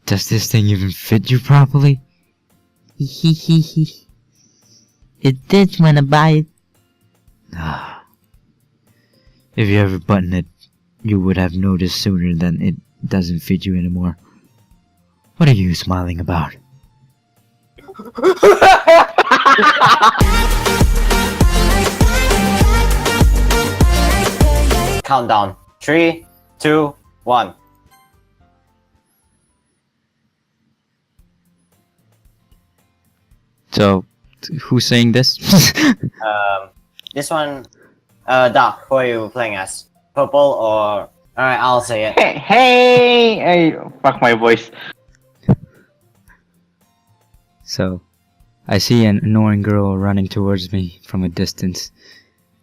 Does this thing even fit you properly? Hehehehe. It did when I buy it. If you ever button it, you would have noticed sooner than it doesn't fit you anymore. What are you smiling about? Countdown. 3, 2, 1. So, who's saying this? This one, Doc, who are you playing as? Purple or... Alright, I'll say it. Hey, fuck my voice. So, I see an annoying girl running towards me from a distance,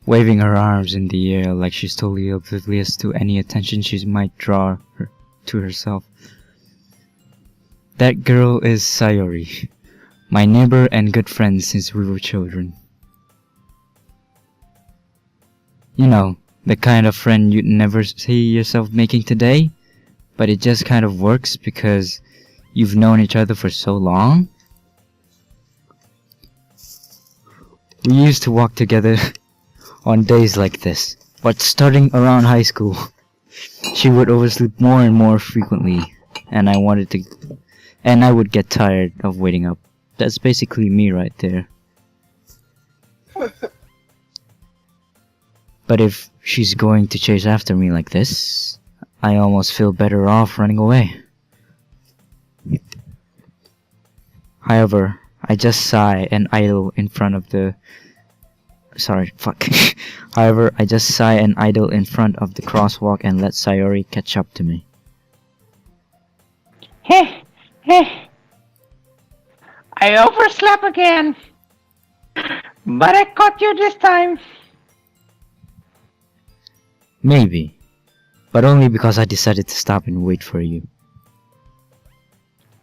waving her arms in the air like she's totally oblivious to any attention she might draw to herself. That girl is Sayori, my neighbor and good friend since we were children. You know, the kind of friend you'd never see yourself making today, but it just kind of works because you've known each other for so long. We used to walk together on days like this, but starting around high school, she would oversleep more and more frequently, and I would get tired of waiting up. That's basically me right there. But if she's going to chase after me like this, I almost feel better off running away. However, I just sigh and idle in front of the... However, I just sigh and idle in front of the crosswalk and let Sayori catch up to me. Heh. I overslept again. But I caught you this time. Maybe, but only because I decided to stop and wait for you.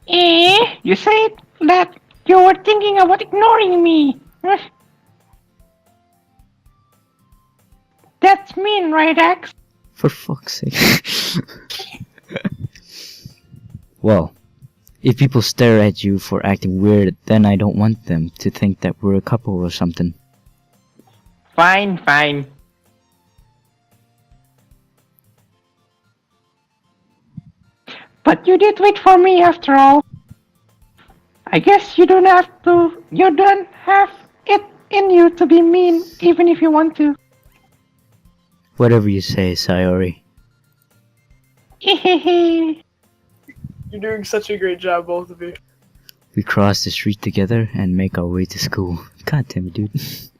You said that you were thinking about ignoring me. That's mean, right, X? For fuck's sake. Well, if people stare at you for acting weird, then I don't want them to think that we're a couple or something. Fine. But you did wait for me after all. I guess you don't have it in you to be mean, even if you want to. Whatever you say, Sayori. Hehehe. You're doing such a great job, both of you. We cross the street together and make our way to school. God damn it, dude.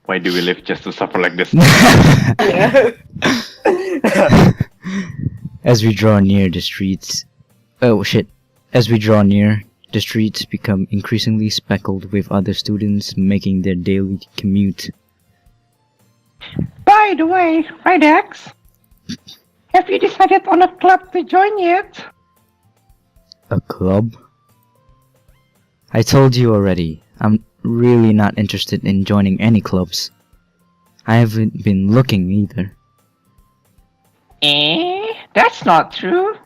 Why do we live just to suffer like this? Yeah. As we draw near the streets... As we draw near, the streets become increasingly speckled with other students making their daily commute. By the way, right, X? Have you decided on a club to join yet? A club? I told you already, I'm really not interested in joining any clubs. I haven't been looking either. That's not true.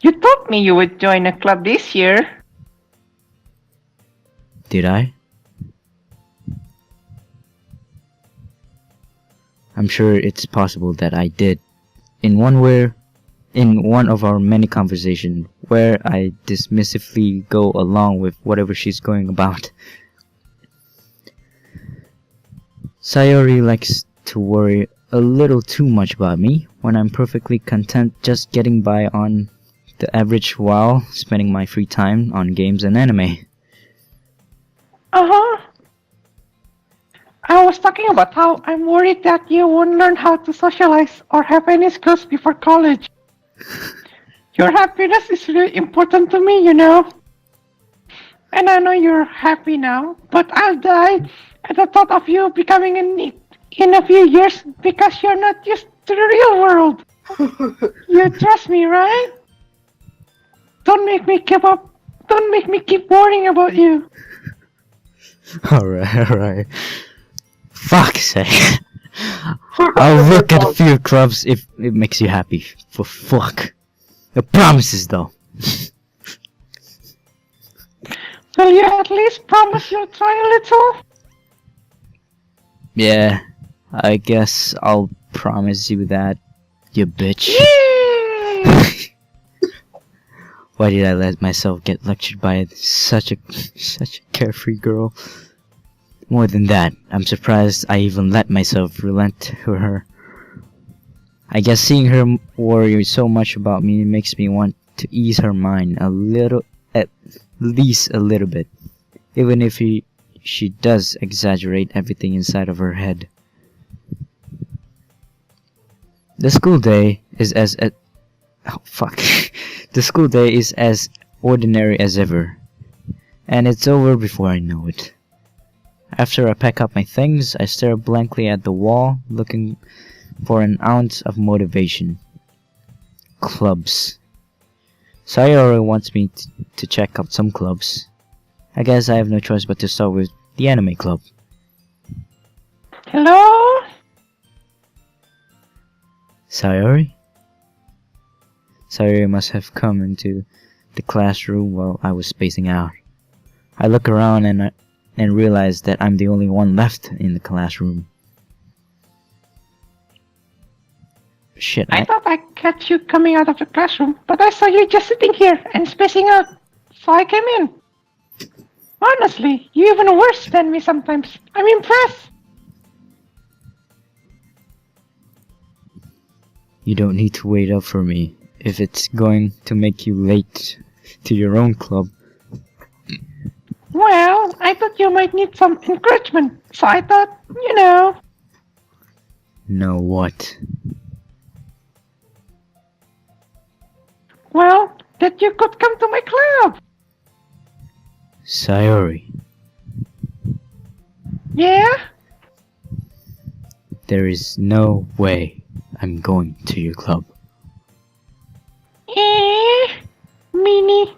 You told me you would join a club this year. Did I? I'm sure it's possible that I did. In one of our many conversations where I dismissively go along with whatever she's going about. Sayori likes to worry a little too much about me when I'm perfectly content just getting by on the average while spending my free time on games and anime. I was talking about how I'm worried that you won't learn how to socialize or have any skills before college. Your happiness is really important to me, you know. And I know you're happy now, but I'll die at the thought of you becoming a NEET in a few years because you're not used to the real world. You trust me, right? Don't make me keep worrying about you. Alright. Fuck's sake. I'll look at a few clubs if it makes you happy. For fuck. The promises though. Will you at least promise you'll try a little? Yeah, I guess I'll promise you that, you bitch. Yay! Why did I let myself get lectured by such a carefree girl? More than that, I'm surprised I even let myself relent to her. I guess seeing her worry so much about me makes me want to ease her mind a little, at least a little bit, even if she does exaggerate everything inside of her head. The school day is as oh fuck. The school day is as ordinary as ever, and it's over before I know it. After I pack up my things, I stare blankly at the wall, looking for an ounce of motivation. Clubs. Sayori wants me to check out some clubs. I guess I have no choice but to start with the anime club. Hello? Sayori? Sayori must have come into the classroom while I was spacing out. I look around and realize that I'm the only one left in the classroom. Shit, I thought I catch you coming out of the classroom, but I saw you just sitting here and spacing out, so I came in. Honestly, you're even worse than me sometimes. I'm impressed. You don't need to wait up for me if it's going to make you late to your own club. Well, I thought you might need some encouragement, so I thought, Know what? well, that you could come to my club. Sayori, Yeah? there is no way I'm going to your club. Mini.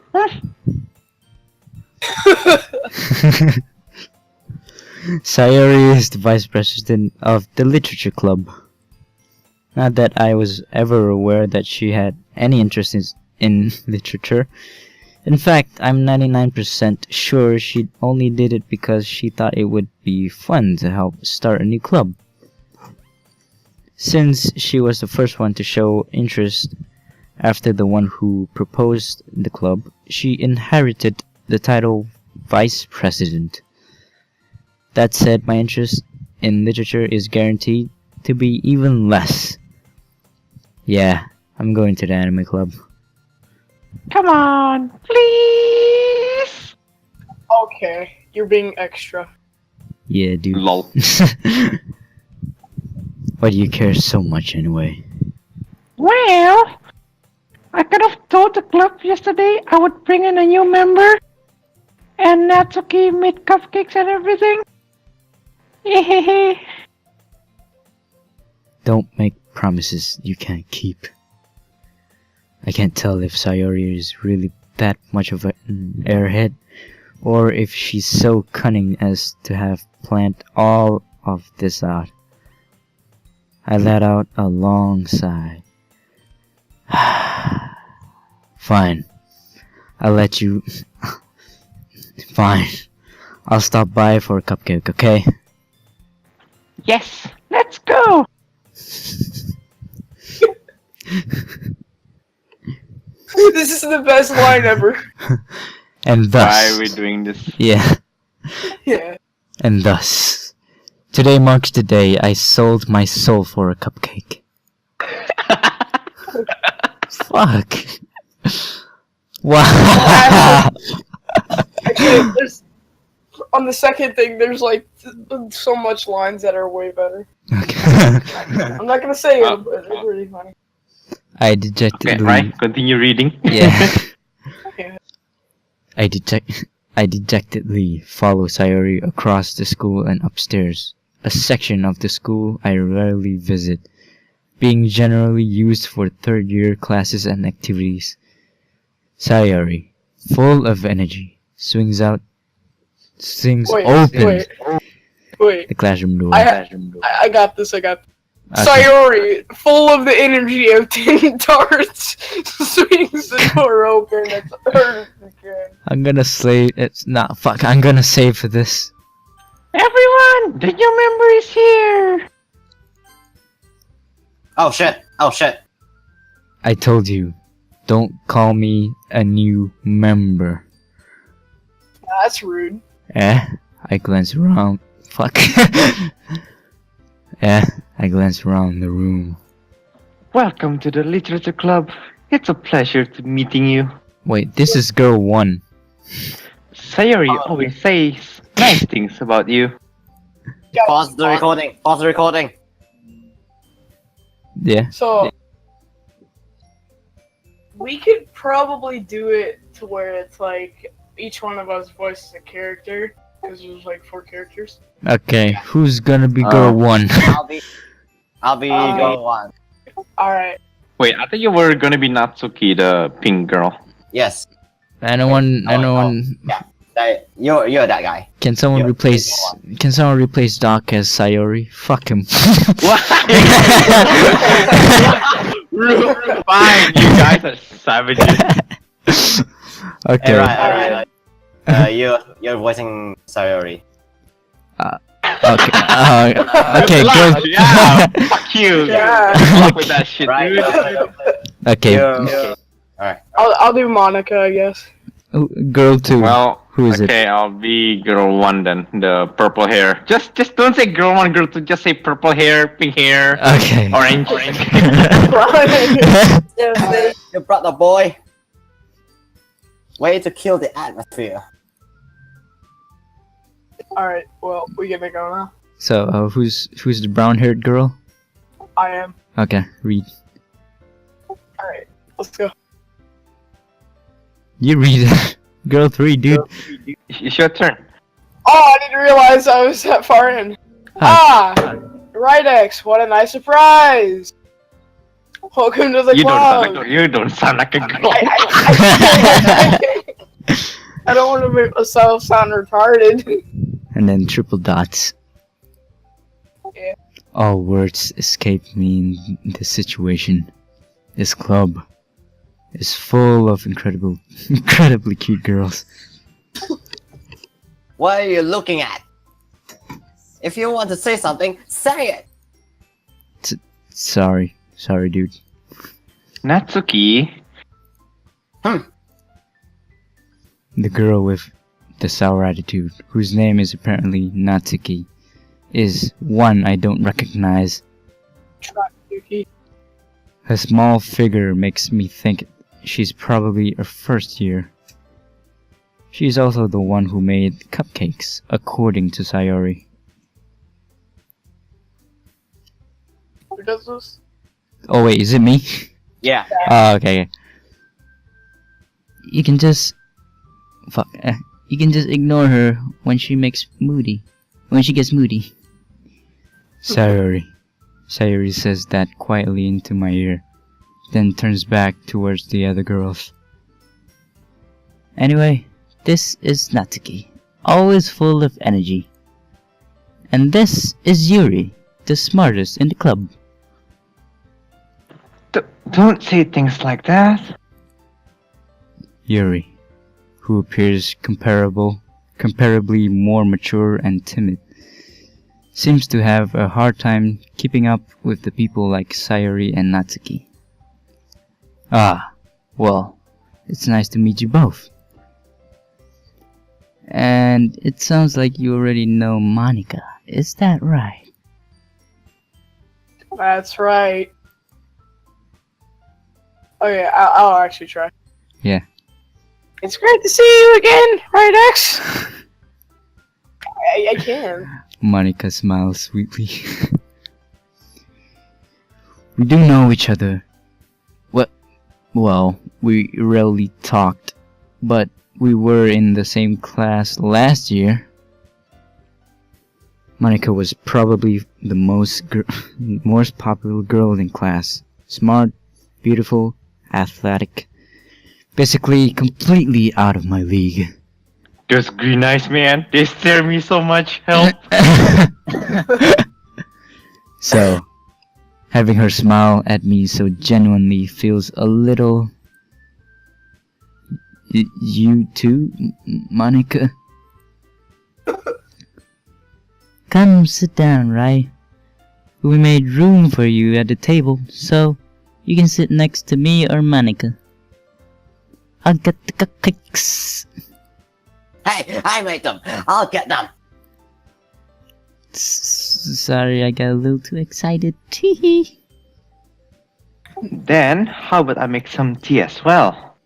Sayori is the vice president of the literature club. Not that I was ever aware that she had any interest in literature. In fact, I'm 99% sure she only did it because she thought it would be fun to help start a new club. Since she was the first one to show interest after the one who proposed the club, she inherited the title Vice President. That said, my interest in literature is guaranteed to be even less. Yeah, I'm going to the anime club. Come on, please. Okay, you're being extra. Yeah, dude. Lol. Why do you care so much anyway? Well, I could have told the club yesterday I would bring in a new member, and Natsuki made cupcakes and everything. Hehehe. Don't make promises you can't keep. I can't tell if Sayori is really that much of an airhead, or if she's so cunning as to have planned all of this out. I let out a long sigh. Fine. I'll let you... Fine. I'll stop by for a cupcake, okay? Yes, let's go. This is the best line ever. And Why are thus... we doing this? Yeah. Yeah. And thus... Today marks the day I sold my soul for a cupcake. Fuck. Wow. Actually, there's on the second thing. There's like so much lines that are way better. Okay. I'm not gonna say it, but it's really funny. I Okay, dejectedly... right, continue reading. Yeah. Okay. I dejectedly follow Sayori across the school and upstairs, a section of the school I rarely visit, being generally used for third-year classes and activities. Sayori, full of energy, swings open Wait. the classroom door. I got this. Okay. Sayori, full of the energy of 10 darts, swings the door open. That's her again. I'm gonna slay. It's not fuck. I'm gonna save for this. Everyone, the new member is here. Oh shit! Oh shit! I told you, don't call me a new member. That's rude. I glanced around. Fuck. I glanced around the room. Welcome to the literature club. It's a pleasure to meeting you. Wait, this is girl 1. Sayori always says nice things about you. Pause the recording. Pause the recording. Yeah. So we could probably do it to where it's like each one of us voices a character because there's like 4 characters. Okay, who's gonna be girl 1? I'll be girl 1. All right. Wait, I thought you were gonna be Natsuki, the pink girl. Yes. Anyone? You're that guy. Can someone Yeah, replace? girl Can someone replace Doc as Sayori? Fuck him. Fine, you guys are savages. Okay. Alright. You're voicing Sayori. Okay. Okay. Girl. Yeah, fuck you. Yeah. Good luck with that shit, Right. dude. Okay. Alright. I'll do Monica, I guess. Oh, girl 2. Well, Who is it? okay, I'll be girl 1 then. The purple hair. Just don't say girl 1, girl 2. Just say purple hair, pink hair, Okay. orange. You brought the boy. Way to kill the atmosphere. All right. Well, we gonna go now. So, who's the brown-haired girl? I am. Okay, read. All right. Let's go. You read it. Girl 3, dude. It's your turn. Oh, I didn't realize I was that far in. Right X. What a nice surprise. Welcome to the You club. don't sound like a girl. I don't want to make myself sound retarded. And then triple dots. Yeah. All words escape me in this situation. This club is full of incredibly cute girls. What are you looking at? If you want to say something, say it. Sorry, dude. Natsuki. The girl with the sour attitude, whose name is apparently Natsuki, is one I don't recognize. Try, Doki. Her small figure makes me think she's probably a first year. She's also the one who made cupcakes, according to Sayori. Who does this? Oh wait, is it me? Yeah. Oh, okay. You can just... you can just ignore her when she gets moody. Sayori says that quietly into my ear, then turns back towards the other girls. Anyway, this is Natsuki, always full of energy. And this is Yuri, the smartest in the club. Don't say things like that. Yuri, who appears comparably more mature and timid, seems to have a hard time keeping up with the people like Sayori and Natsuki. Ah, well, it's nice to meet you both. And it sounds like you already know Monica, is that right? That's right. Oh yeah, I'll actually try. Yeah. It's great to see you again, right, X? I can. Monica smiles sweetly. We do know each other. Well, we rarely talked, but we were in the same class last year. Monica was probably the most popular girl in class. Smart, beautiful, athletic. Basically, completely out of my league. Those green eyes, man, they scare me so much. Help. So, having her smile at me so genuinely feels a little You too, Monica? Come sit down, Rai. We made room for you at the table, so you can sit next to me or Monica. I'll get the cupcakes. Hey, I made them. I'll get them. Sorry, I got a little too excited. Teehee. Then, how about I make some tea as well?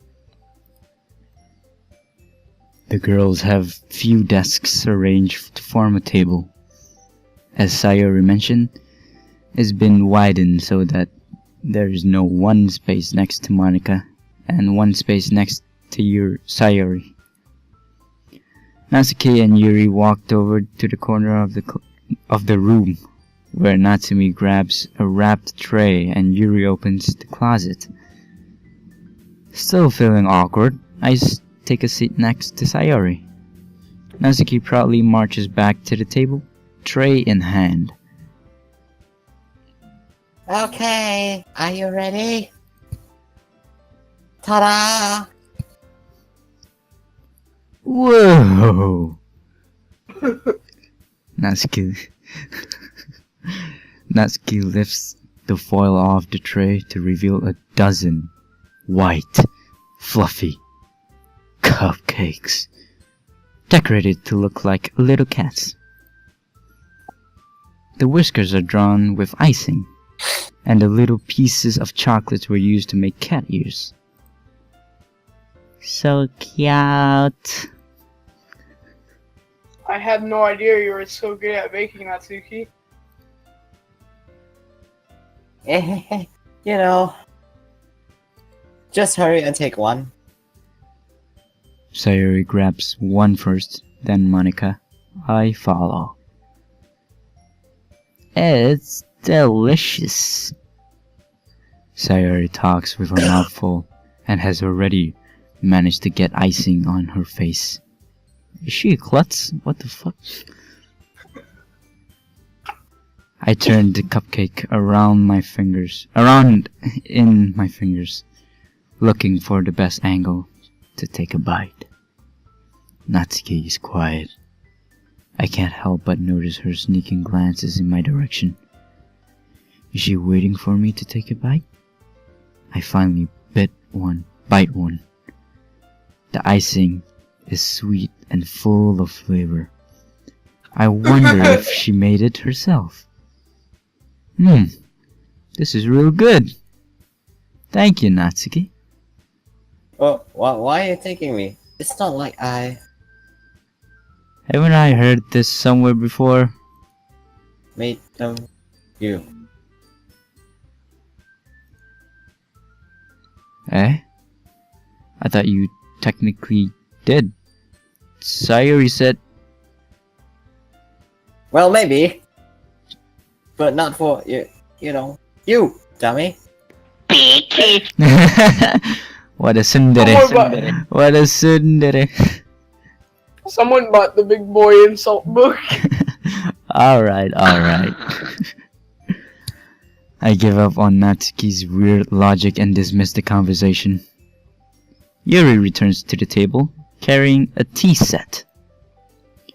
The girls have few desks arranged to form a table. As Sayori mentioned, it's been widened so that there is no one space next to Monica and one space next to your Sayori. Natsuki and Yuri walked over to the corner of the room, where Natsumi grabs a wrapped tray and Yuri opens the closet. Still feeling awkward, I take a seat next to Sayori. Natsuki proudly marches back to the table, tray in hand. Okay, are you ready? Ta-da! Whoa! Natsuki lifts the foil off the tray to reveal a dozen white, fluffy cupcakes, decorated to look like little cats. The whiskers are drawn with icing, and the little pieces of chocolates were used to make cat ears. So cute. I had no idea you were so good at baking, Natsuki. You know, just hurry and take one. Sayori grabs one first, then Monica. I follow. It's delicious. Sayori talks with her mouth full and has already managed to get icing on her face. Is she a klutz? What the fuck? I turned the cupcake around in my fingers, looking for the best angle to take a bite. Natsuki is quiet. I can't help but notice her sneaking glances in my direction. Is she waiting for me to take a bite? I finally bite one. The icing is sweet and full of flavor. I wonder if she made it herself. This is real good. Thank you, Natsuki. Well, why are you taking me? It's not like I... Haven't I heard this somewhere before? made them you. Eh? I thought you technically did. Sayori said... Well, maybe. But not for you know, you, dummy. What a tsundere. What a tsundere. Someone bought the big boy insult book. Alright. I give up on Natsuki's weird logic and dismiss the conversation. Yuri returns to the table, carrying a tea set.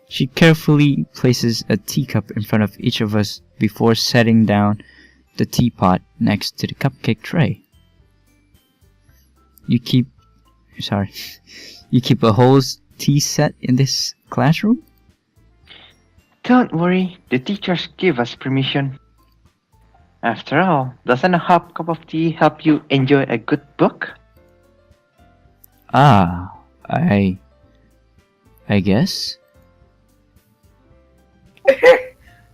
She carefully places a teacup in front of each of us before setting down the teapot next to the cupcake tray. You keep a whole tea set in this classroom? Don't worry, the teachers give us permission. After all, doesn't a hot cup of tea help you enjoy a good book? I guess.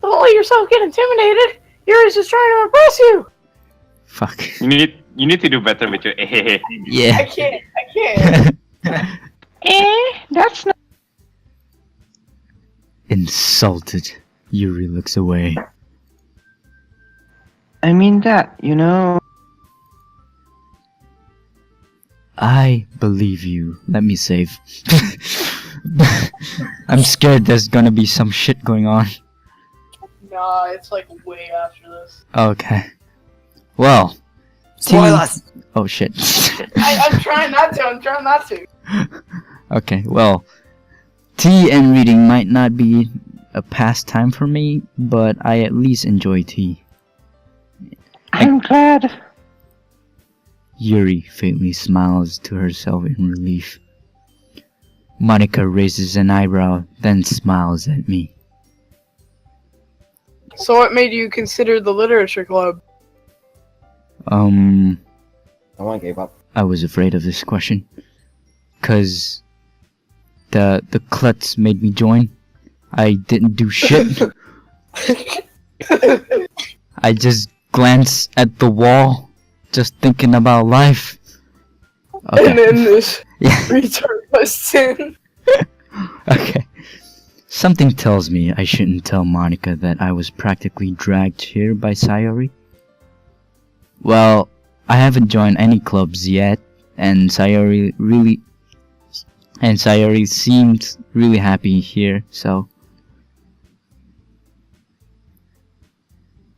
Don't let yourself get intimidated. Yuri's just trying to impress you. Fuck. You need to do better with your I Yeah. can't. That's not. Insulted. Yuri looks away. I mean that, you know. I believe you. Let me save. I'm scared there's gonna be some shit going on. Nah, it's like way after this. Okay. Well. Spoilers! Oh shit. I'm trying not to. Okay, well, tea and reading might not be a pastime for me, but I at least enjoy tea. I'm glad. Yuri faintly smiles to herself in relief. Monica raises an eyebrow, then smiles at me. So what made you consider the literature club? Someone gave up. I was afraid of this question. 'Cause the klutz made me join. I didn't do shit. I just glanced at the wall, just thinking about life. And then this Yeah. retard was in. Okay. Something tells me I shouldn't tell Monica that I was practically dragged here by Sayori. Well, I haven't joined any clubs yet, and Sayori seemed really happy here, so...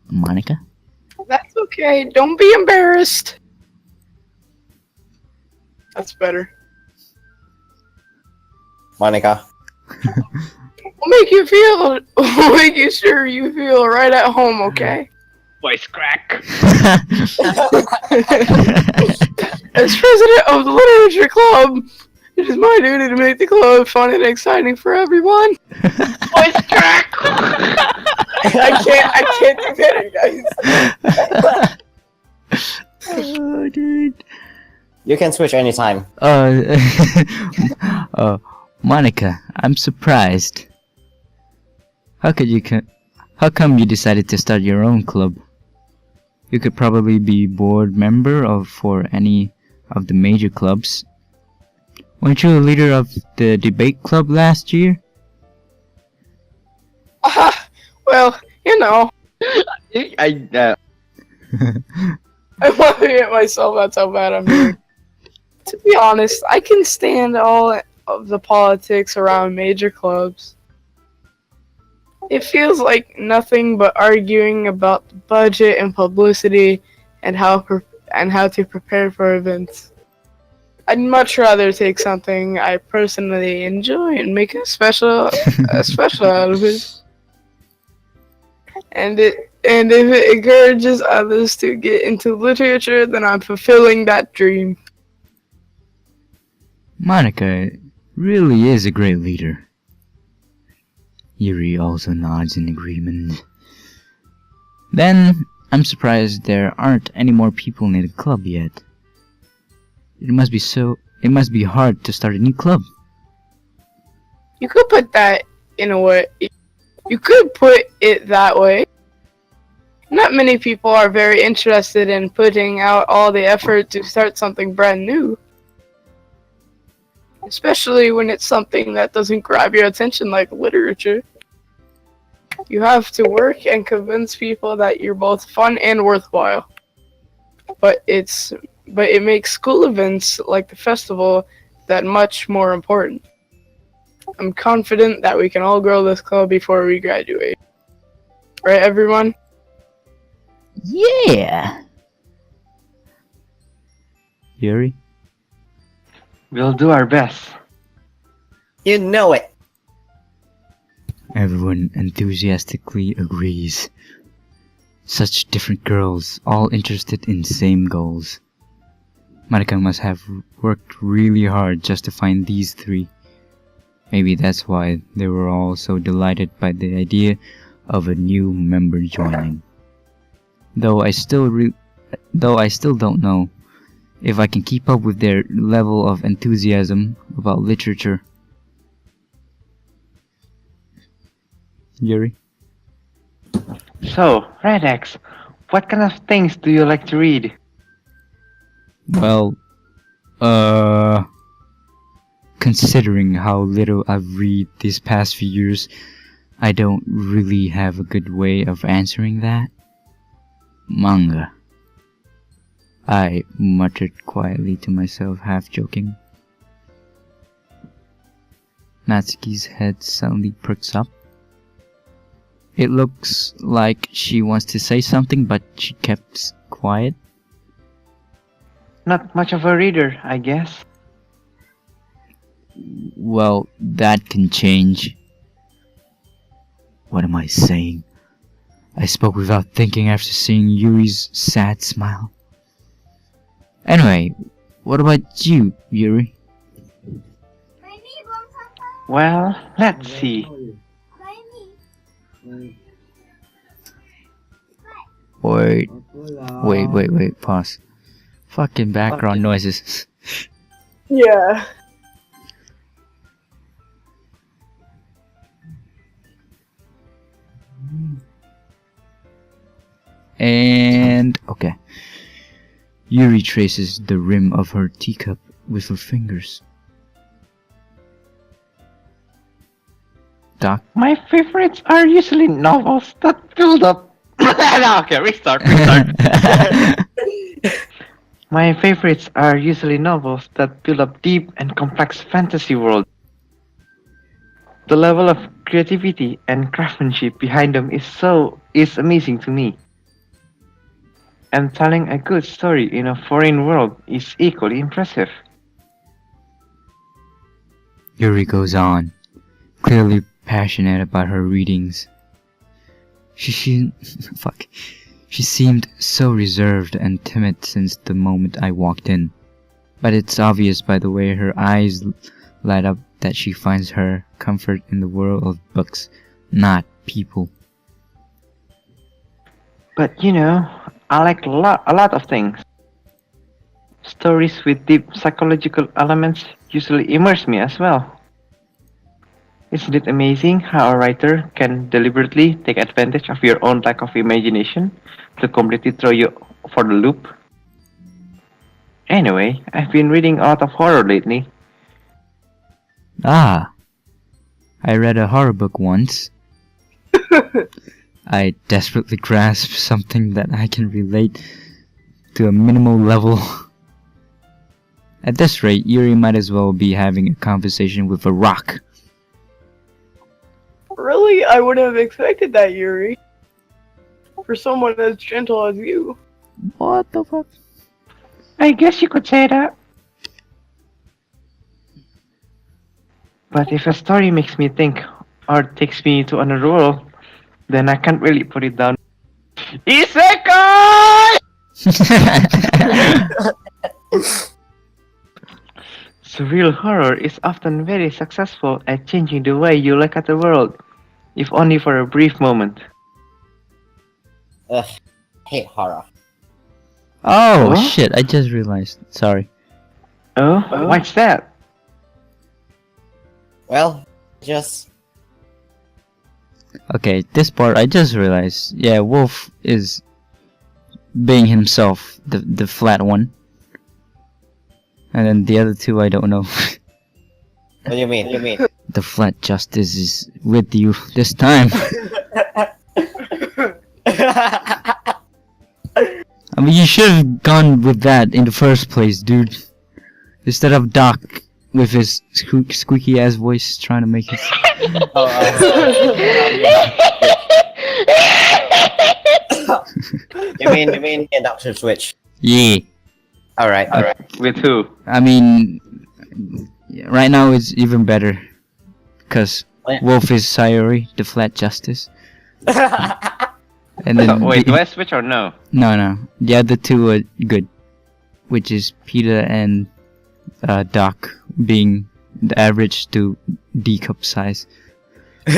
Monica? That's okay. Don't be embarrassed. That's better. Monica. We'll make you feel. We'll make you sure you feel right at home. Okay. Voice crack. As president of the literature club, it is my duty to make the club fun and exciting for everyone. Voice crack. I can't do better, guys. Oh, dude. You can switch anytime. Monica, I'm surprised. How come you decided to start your own club? You could probably be board member for any of the major clubs. Weren't you a leader of the debate club last year? Well, you know, I I'm laughing at myself. That's how bad I'm doing. To be honest, I can stand all of the politics around major clubs. It feels like nothing but arguing about the budget and publicity and how to prepare for events. I'd much rather take something I personally enjoy and make a special out of it. And if it encourages others to get into literature, then I'm fulfilling that dream. Monica really is a great leader. Yuri also nods in agreement. Then, I'm surprised there aren't any more people in the club yet. It must be hard to start a new club. You could put that in a way. You could put it that way. Not many people are very interested in putting out all the effort to start something brand new. Especially when it's something that doesn't grab your attention like literature. You have to work and convince people that you're both fun and worthwhile. But it makes school events like the festival that much more important. I'm confident that we can all grow this club before we graduate. Right, everyone? Yeah! Yuri? We'll do our best. You know it. Everyone enthusiastically agrees. Such different girls, all interested in same goals. Monica must have worked really hard just to find these three. Maybe that's why they were all so delighted by the idea of a new member joining. Though I still don't know if I can keep up with their level of enthusiasm about literature. Yuri? So, Redex, what kind of things do you like to read? Well, considering how little I've read these past few years, I don't really have a good way of answering that. Manga. I muttered quietly to myself, half joking. Natsuki's head suddenly perks up. It looks like she wants to say something, but she kept quiet. Not much of a reader, I guess. well, that can change. What am I saying? I spoke without thinking after seeing Yuri's sad smile. Anyway, what about you, Yuri? Well, let's see. Wait, pause. Fucking background noises. Yeah. And okay. Yuri traces the rim of her teacup with her fingers. Doc? My favorites are usually novels that build up. No, okay, restart. My favorites are usually novels that build up deep and complex fantasy worlds. The level of creativity and craftsmanship behind them is amazing to me. And telling a good story in a foreign world is equally impressive. Yuri goes on, clearly passionate about her readings. She seemed so reserved and timid since the moment I walked in, but it's obvious by the way her eyes light up that she finds her comfort in the world of books, not people. But you know, I like a lot of things. Stories with deep psychological elements usually immerse me as well. Isn't it amazing how a writer can deliberately take advantage of your own lack of imagination to completely throw you for the loop? Anyway, I've been reading a lot of horror lately. Ah, I read a horror book once. I desperately grasped something that I can relate to a minimal level. At this rate, Yuri might as well be having a conversation with a rock. Really? I wouldn't have expected that, Yuri. For someone as gentle as you. What the fuck? I guess you could say that. But if a story makes me think or takes me to another world, then I can't really put it down. Isekai! Surreal horror is often very successful at changing the way you look at the world, if only for a brief moment. Ugh, hate horror. Oh What? shit, I just realized. Sorry. Oh, what's that? Well, just Okay, this part I just realized. Yeah, Wolf is being himself, the flat one. And then the other two I don't know. what do you mean? You mean? The flat justice is with you this time. I mean, you should have gone with that in the first place, dude. Instead of Doc with his squeaky ass voice trying to make it. You mean the Doctor Switch? Yeah. Alright. With who? I mean, right now it's even better. Because Oh, yeah. Wolf is Sayori, the flat justice. And then Wait, the- do I switch or no? No. The other two are good. Which is Peter and Doc being the average to D cup size. Whoa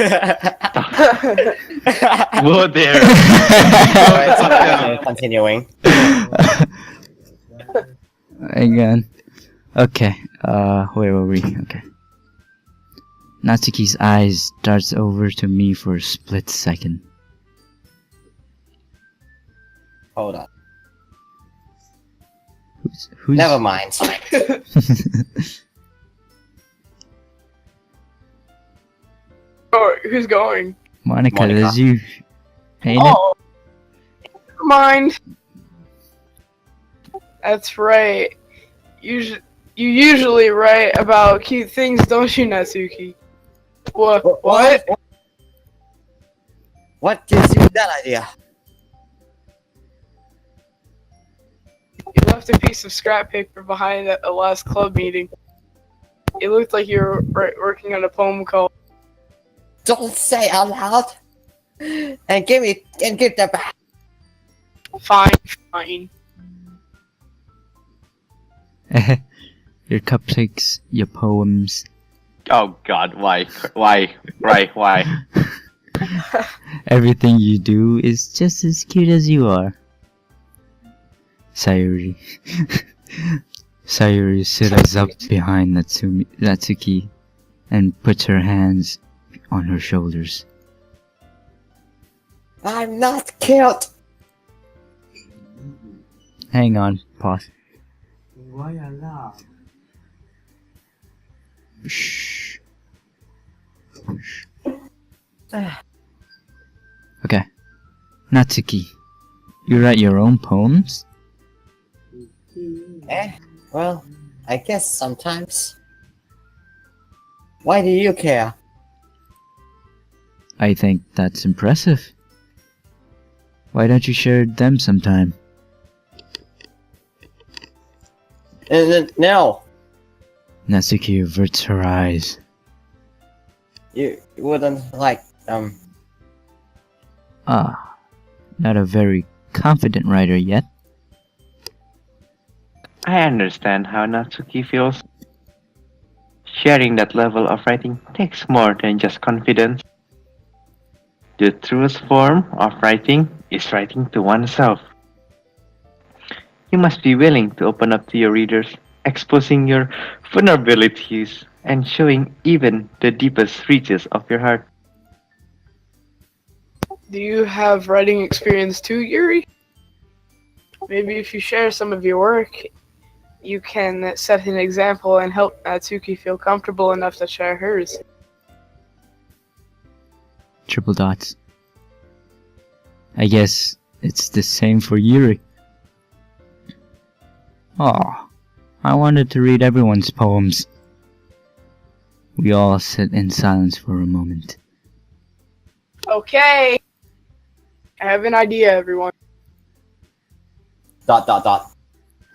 there! Alright, so continuing. Again. Okay. Where were we? Okay. Natsuki's eyes darts over to me for a split second. Hold on. Who's Never mind. Oh, who's going? Monica, Monica. that's you. Ain't it? Oh, never mind. That's right. You usually write about cute things, don't you, Natsuki? What? What gives you that idea? You left a piece of scrap paper behind at the last club meeting. It looked like you were working on a poem called Don't say out loud. And give that back. Fine, Fine. Your cupcakes, your poems, Oh God, why? Why? everything you do is just as cute as you are. Sayuri. Sayuri sits up behind Natsuki and puts her hands on her shoulders. I'm not cute. Hang on, pause. Shh. Shh. Okay. Natsuki, you write your own poems? Well, I guess sometimes. Why do you care? I think that's impressive. Why don't you share them sometime? No, Natsuki averts her eyes. you wouldn't like Ah, not a very confident writer yet. I understand how Natsuki feels. Sharing that level of writing takes more than just confidence. The truest form of writing is writing to oneself. You must be willing to open up to your readers, exposing your vulnerabilities and showing even the deepest reaches of your heart. Do you have writing experience too, Yuri? Maybe if you share some of your work, you can set an example and help Natsuki feel comfortable enough to share hers. Triple dots. I guess it's the same for Yuri. Oh, I wanted to read everyone's poems. We all sit in silence for a moment. Okay! I have an idea, everyone. ...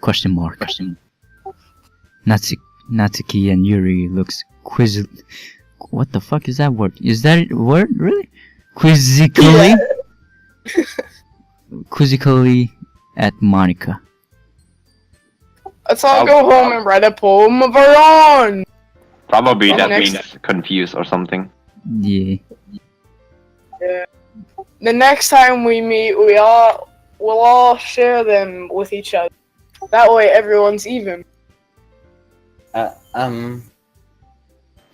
Question mark. Natsuki and Yuri looks What the fuck is that word? Is that a word? Really? Quizzically? Quizzically at Monica. Let's all go home and write a poem of our own! Probably that Next. means confused or something. Yeah. The next time we meet, we'll all share them with each other. That way everyone's even.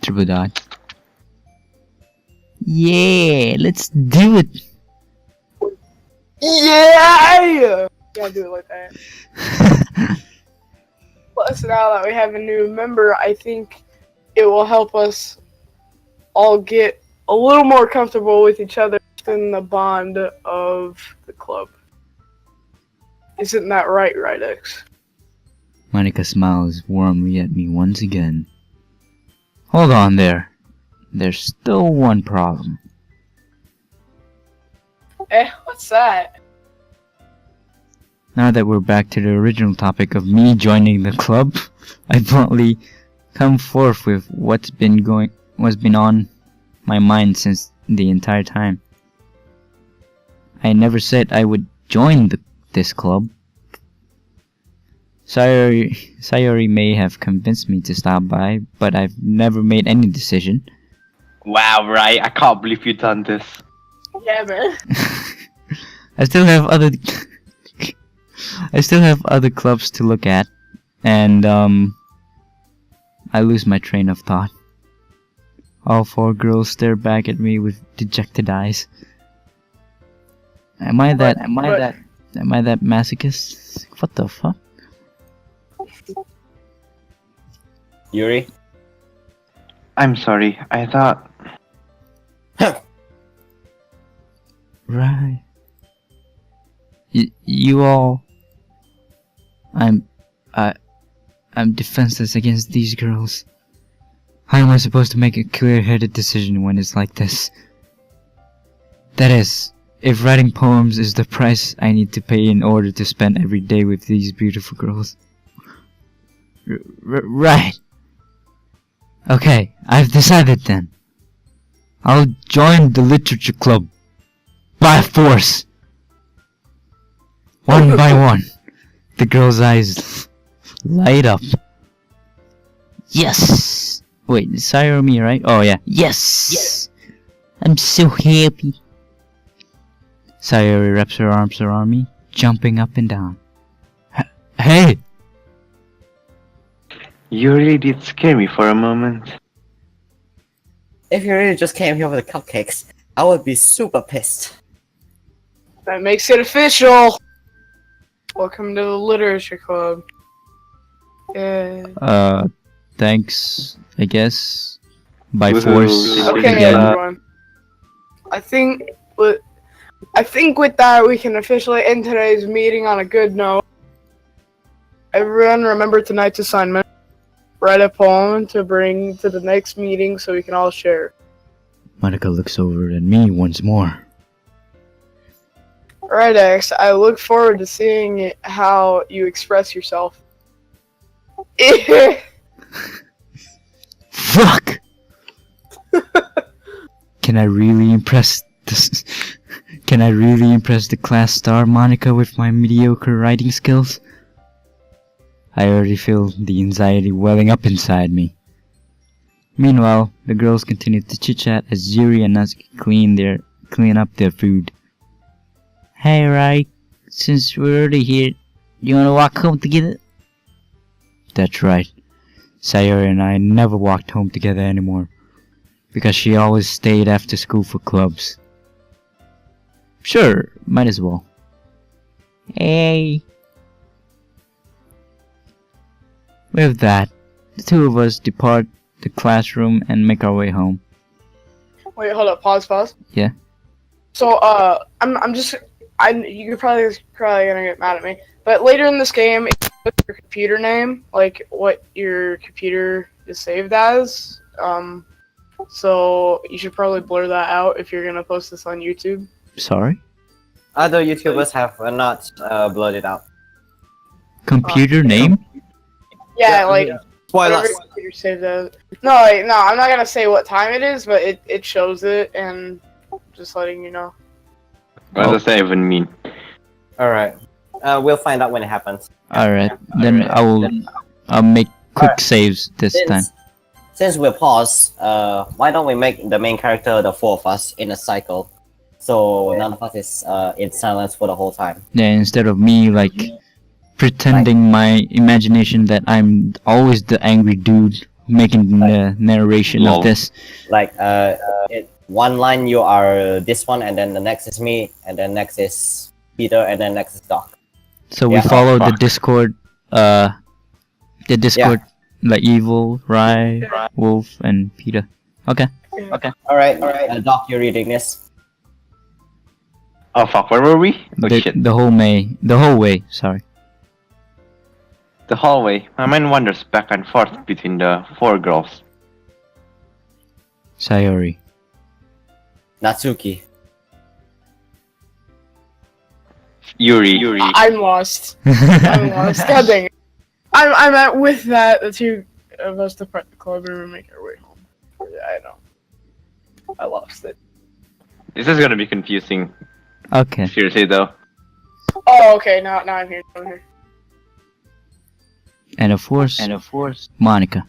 Triple dot. Yeah, let's do it. Yeah! Gotta do it like that. Plus, now that we have a new member, I think it will help us all get a little more comfortable with each other in the bond of the club. Isn't that right, Rydex? Monica smiles warmly at me once again. Hold on there. There's still one problem. What's that? Now that we're back to the original topic of me joining the club, I bluntly come forth with what's been on my mind since the entire time. I never said I would join this club. Sayori may have convinced me to stop by, but I've never made any decision. Wow, right? I can't believe you've done this. Yeah, man. I still have other clubs to look at, and I lose my train of thought. All four girls stare back at me with dejected eyes. Am I that masochist? What the fuck? Yuri? I'm sorry, I thought... Right. You all... I'm defenseless against these girls. How am I supposed to make a clear-headed decision when it's like this? That is, if writing poems is the price I need to pay in order to spend every day with these beautiful girls. Right. Okay, I've decided then. I'll join the literature club. By force. One by one. The girl's eyes light up. Yes! Wait, it's Sayori or me, right? Oh yeah. Yes! I'm so happy. Sayori wraps her arms around me, jumping up and down. Hey! You really did scare me for a moment. If you really just came here for the cupcakes, I would be super pissed. That makes it official. Welcome to the literature club. Thanks, I guess. By Woohoo. force. Okay, again. everyone. I think with that we can officially end today's meeting on a good note. Everyone, remember tonight's assignment. Write a poem to bring to the next meeting so we can all share. Monica looks over at me once more. Alright, X, I look forward to seeing how you express yourself. Fuck! Can I really impress this? Can I really impress the class star Monica with my mediocre writing skills? I already feel the anxiety welling up inside me. Meanwhile, the girls continue to chit-chat as Yuri and Natsuki clean up their food. Hey, Rai, since we're already here, you wanna walk home together? That's right. Sayori and I never walked home together anymore, because she always stayed after school for clubs. Sure, might as well. Hey. With that, the two of us depart the classroom and make our way home. Wait, hold up, pause. Yeah? So, you're probably gonna get mad at me, but later in this game, it's your computer name, like what your computer is saved as. So you should probably blur that out if you're gonna post this on YouTube. Sorry? Other YouTubers have not blurred it out. Computer name? Yeah, like Spoilers. whatever your computer saved as. No, I'm not gonna say what time it is, but it shows it, and just letting you know. What does that even mean? Alright. We'll find out when it happens. Alright, then I'll make quick saves this time. Since we're paused, why don't we make the main character the four of us in a cycle? So none of us is in silence for the whole time. Yeah, instead of me like pretending my imagination that I'm always the angry dude making the narration Lol. of this. Like one line you are this one, and then the next is me, and then next is Peter, and then next is Doc. So we Yeah. follow the Discord like Evil, Rai, Wolf, and Peter. Okay. Alright, Doc, you're reading this. Oh fuck, where were we? Oh shit. The whole way, sorry. The hallway. My mind wanders back and forth between the four girls. Sayori. Natsuki. Yuri. I'm lost. I'm lost. God dang it. I'm at with that. The two of us depart the club room and make our way home. Yeah, I know. I lost it. This is gonna be confusing. Okay. Seriously though. Oh, okay. Now I'm here. I'm here. And of course, Monica.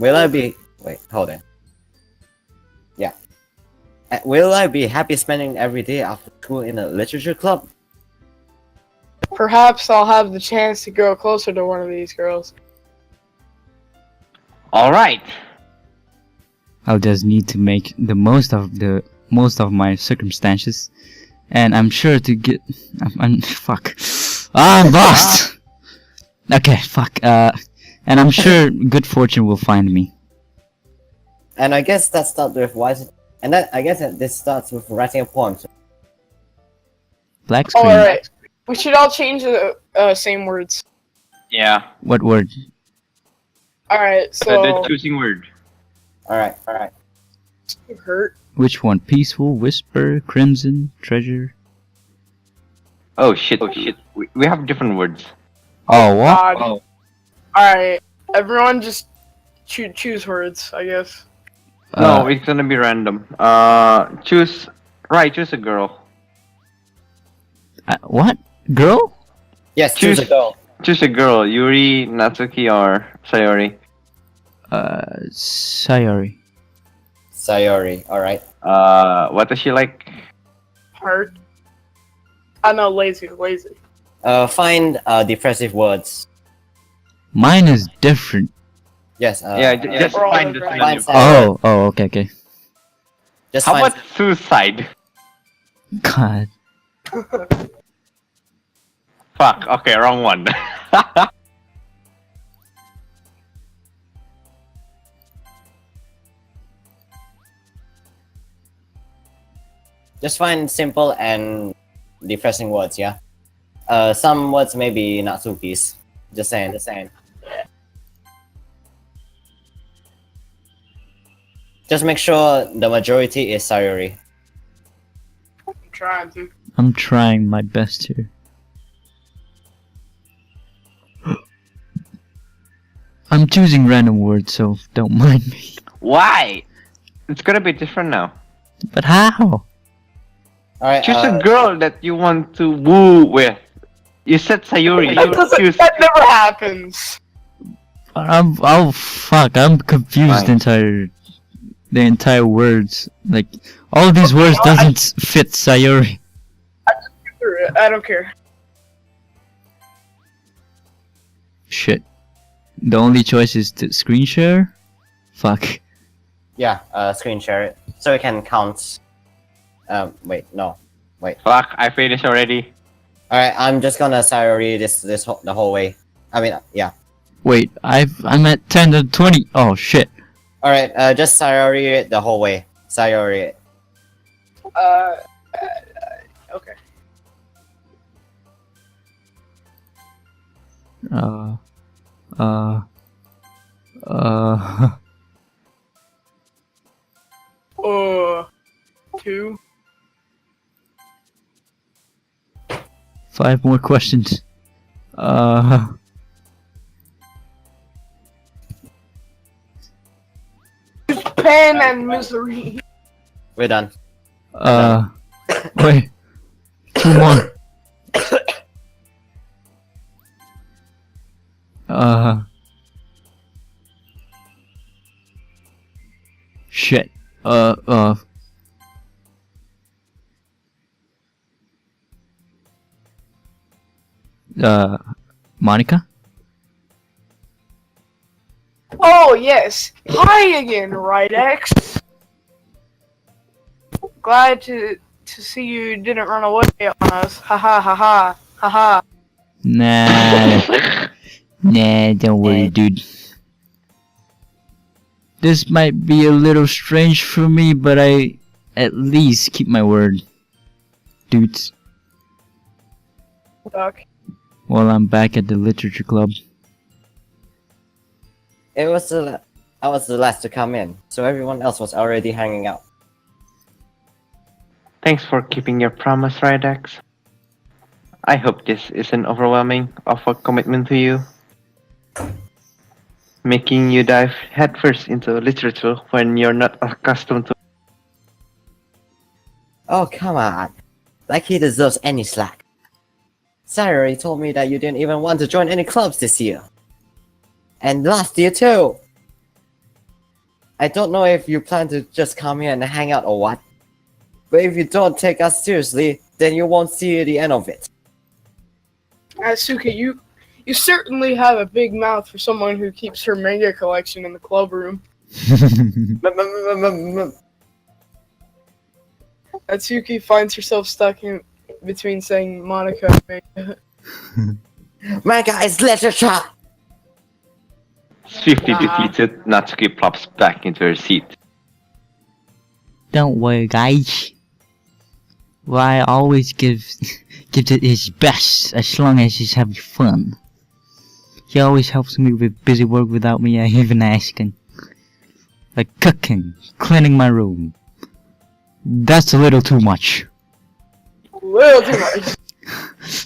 Will I be... Wait, hold on. Yeah. Will I be happy spending every day after school in a literature club? Perhaps I'll have the chance to grow closer to one of these girls. Alright. I'll just need to make the most of my circumstances, and I'm sure to get. Fuck. I'm lost. Okay, fuck. And I'm sure good fortune will find me. And I guess that starts with I guess that this starts with writing a poem. Black Oh, screen. alright. We should all change the same words. Yeah. What word? Alright, so... The choosing word. Alright. Hurt. Which one? Peaceful, whisper, crimson, treasure. Oh shit. We have different words. Oh what? God. Alright, everyone just choose words, I guess. No, it's gonna be random. Choose a girl. What? Girl? Yes, choose a girl. Choose a girl. Yuri, Natsuki, or Sayori. Sayori. Sayori, alright. What does she like? Heart. I know, lazy. Find depressive words. Mine is different. Yes, Just we're all find the agreeing. synonym. Oh, okay. just How find about suicide? God. Fuck. Okay, wrong one. just find simple and depressing words, yeah? Some words may be Natsuki's. Just saying. Just make sure the majority is Sayori. I'm trying to. I'm trying my best here. I'm choosing random words, so don't mind me. Why? It's gonna be different now. But how? Alright, Choose a girl that you want to woo with. You said Sayori. That never happens. I'm confused Fine. the entire words. Like all of these words doesn't fit Sayori. I don't care. Shit. The only choice is to screen share? Fuck. yeah, screen share it. So we can count. Wait, no. Fuck, I finished already. Alright, I'm just gonna Sayori the whole way. I mean, yeah. Wait, I'm at 10 to 20. Oh shit. Alright, just Sayori it the whole way. Sayori it. Okay. Two. 5 more questions. Pain and misery. We're done. Wait. 2 more. Shit. Monica? Oh yes. Hi again, right X. Glad to see you didn't run away on us. Ha ha ha ha ha ha. Nah. Nah, don't worry, dude. This might be a little strange for me, but I at least keep my word. Dudes. Doc. Well, I'm back at the literature club. I was the last to come in, so everyone else was already hanging out. Thanks for keeping your promise, Rydex. I hope this isn't overwhelming of a commitment to you. Making you dive headfirst into literature when you're not accustomed to. Oh, come on. Like he deserves any slack. Sayori told me that you didn't even want to join any clubs this year. And last year too. I don't know if you plan to just come here and hang out or what. But if you don't take us seriously, then you won't see the end of it. Asuka, you certainly have a big mouth for someone who keeps her manga collection in the club room. Atsuki finds herself stuck in between saying Monica and manga. Manga is literature! Swiftly defeated, Natsuki plops back into her seat. Don't worry, guys. Why always gives it his best as long as he's having fun. He always helps me with busy work without me even asking. Like cooking, cleaning my room. That's a little too much. Little too much.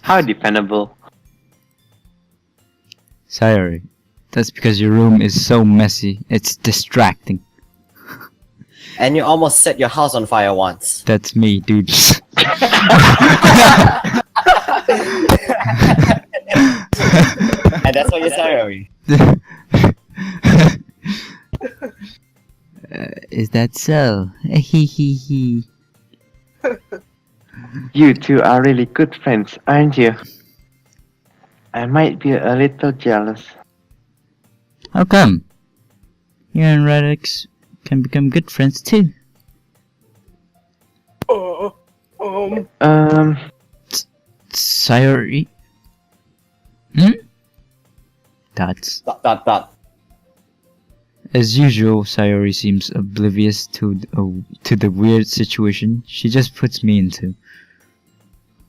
How dependable. Sorry. That's because your room is so messy. It's distracting. And you almost set your house on fire once. That's me, dude. And that's what you're telling me. Is that so? Hee hee hee. You two are really good friends, aren't you? I might be a little jealous. How come? You and Radix can become good friends too. Um, Sayori. That's Dot. As usual, Sayori seems oblivious to the weird situation she just puts me into.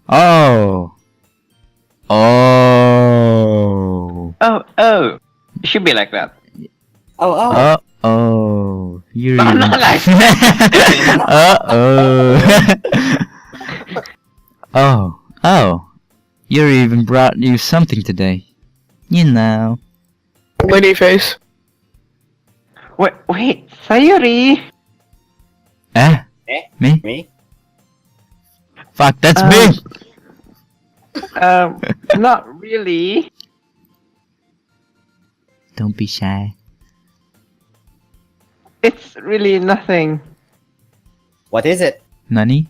Oh! Oh! Oh, it should be like that. Oh. Oh! You're No, even... not like Oh! You're even brought you something today. you know. lady face. Wait, Sayuri! Eh? Me? Me? Fuck, that's Um, me! Not really. Don't be shy. It's really nothing. What is it? Nani?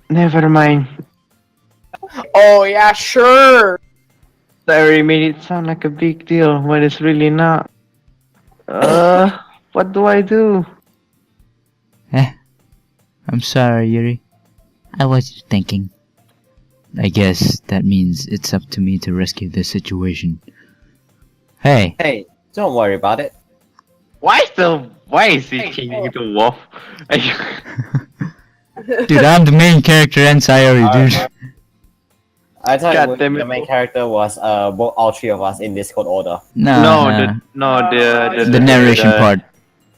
Never mind. Oh yeah, sure. Sayuri made it sound like a big deal when it's really not. What do I do? I'm sorry, Yuri. I was just thinking. I guess that means it's up to me to rescue the situation. Hey! Hey, don't worry about it. Why is he changing into wolf? Dude, I'm the main character and Sayori, dude. I thought God damn it. the main character was all three of us in Discord order. No, the the narration part.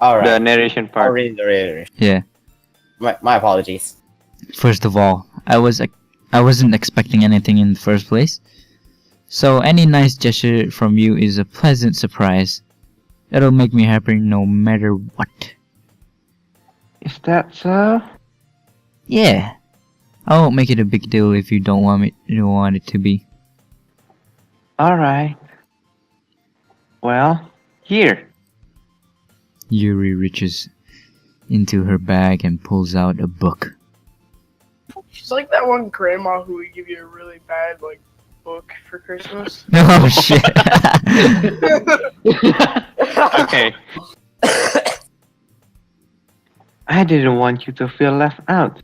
Alright. The narration I'll part. read the narration. Yeah. My apologies. First of all, I wasn't expecting anything in the first place. So any nice gesture from you is a pleasant surprise. It'll make me happy no matter what. Is that so? Yeah. I won't make it a big deal if you don't want it to be. Alright. Well, here. Yuri reaches into her bag and pulls out a book. She's like that one grandma who would give you a really bad book for Christmas. Oh shit. Okay. I didn't want you to feel left out.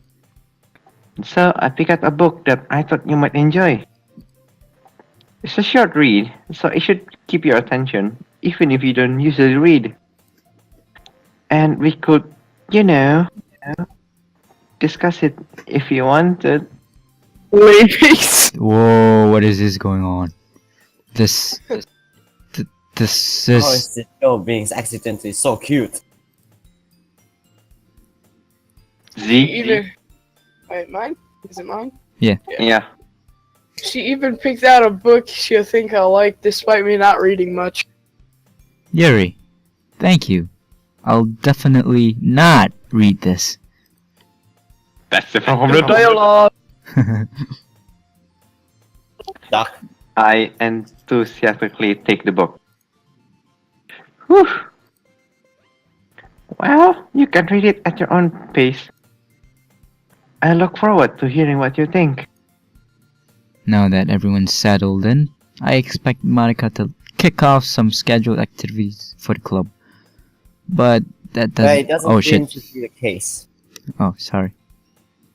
So I picked out a book that I thought you might enjoy. It's a short read, so it should keep your attention, even if you don't usually read. And we could, discuss it if you wanted. Ladies. Whoa, what is this going on? This How is is this show being accidentally so cute? Even wait, mine? Is it mine? Yeah. She even picked out a book she'll think I like, despite me not reading much. Yuri. Thank you. I'll definitely not read this. That's the from the dialogue. Doc. I enthusiastically take the book. Whew. Well, you can read it at your own pace. I look forward to hearing what you think. Now that everyone's settled in, I expect Monica to kick off some scheduled activities for the club. But that doesn't... It doesn't oh seem shit. to be the case. Oh, sorry.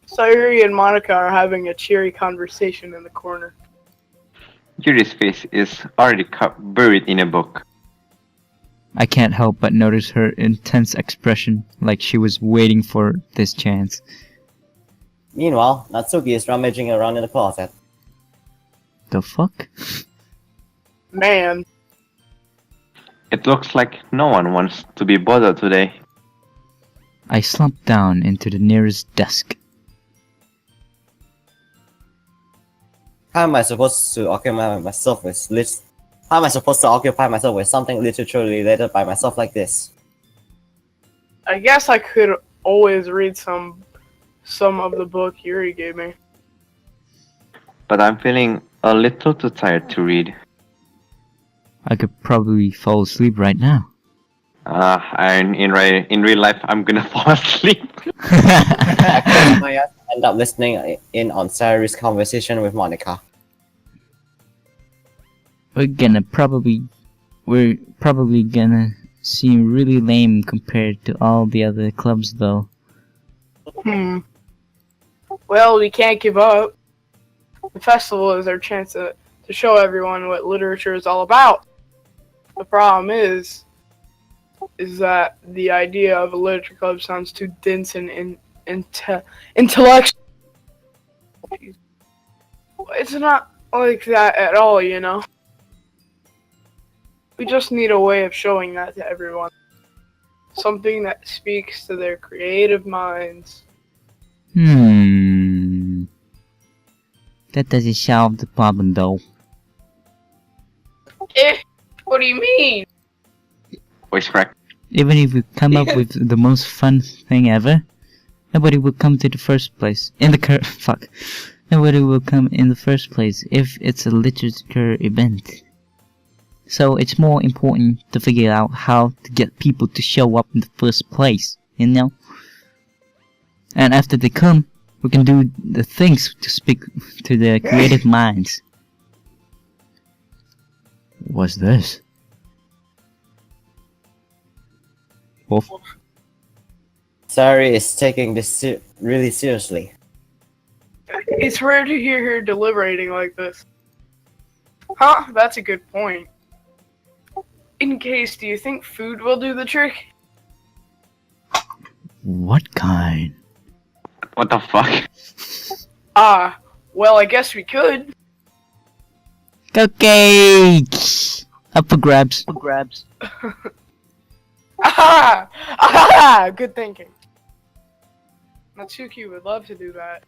Sayuri and Monica are having a cheery conversation in the corner. Yuri's face is already buried in a book. I can't help but notice her intense expression, like she was waiting for this chance. Meanwhile, Natsuki is rummaging around in the closet. The fuck? Man, It looks like no one wants to be bothered today. I slumped down into the nearest desk. How am I supposed to occupy myself with lists How am I supposed to occupy myself with something literature related by myself like this? I guess I could always read some of the book Yuri gave me. But I'm feeling a little too tired to read. I could probably fall asleep right now. And in real life, I'm gonna fall asleep. I close my eyes and end up listening in on Sayori's conversation with Monica. We're probably gonna seem really lame compared to all the other clubs though. Well, we can't give up. The festival is our chance to show everyone what literature is all about. The problem is that the idea of a literature club sounds too dense and intellectual. It's not like that at all, you know? We just need a way of showing that to everyone. Something that speaks to their creative minds. That doesn't solve the problem though. What do you mean? Voice crack. Even if we come up with the most fun thing ever, nobody will come to the first place. Nobody will come in the first place if it's a literature event. So it's more important to figure out how to get people to show up in the first place, you know? And after they come, we can do the things to speak to their creative minds. What's this? Wolf? Sayori is taking this really seriously. It's rare to hear her deliberating like this. Huh, that's a good point. In case, do you think food will do the trick? What kind? What the fuck? Well, I guess we could. Cupcakes! Up for grabs. Good thinking. Natsuki would love to do that.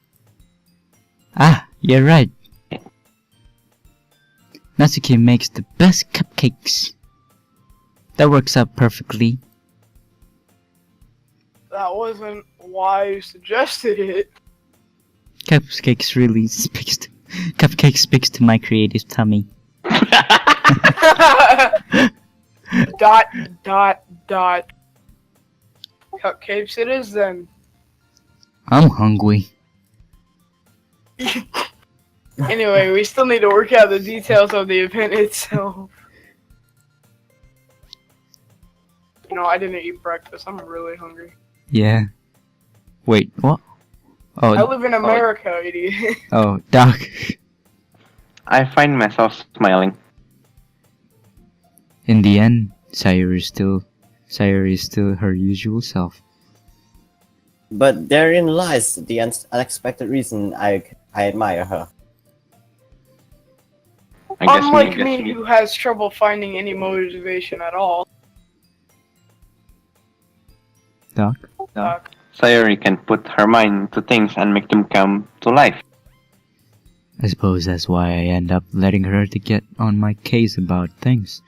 You're right. Natsuki makes the best cupcakes. That works out perfectly. That wasn't why you suggested it. Cupcakes speaks to my creative tummy. Dot. Cupcakes it is then. I'm hungry. Anyway, we still need to work out the details of the event itself. You know, I didn't eat breakfast. I'm really hungry. Yeah. Wait, what? I Oh, live in America, idiot. oh, Doc. I find myself smiling. In the end, Sayori is still her usual self. But therein lies the unexpected reason I admire her. Unlike me, who has trouble finding any motivation at all. Doc? Sayori can put her mind to things and make them come to life. I suppose that's why I end up letting her to get on my case about things.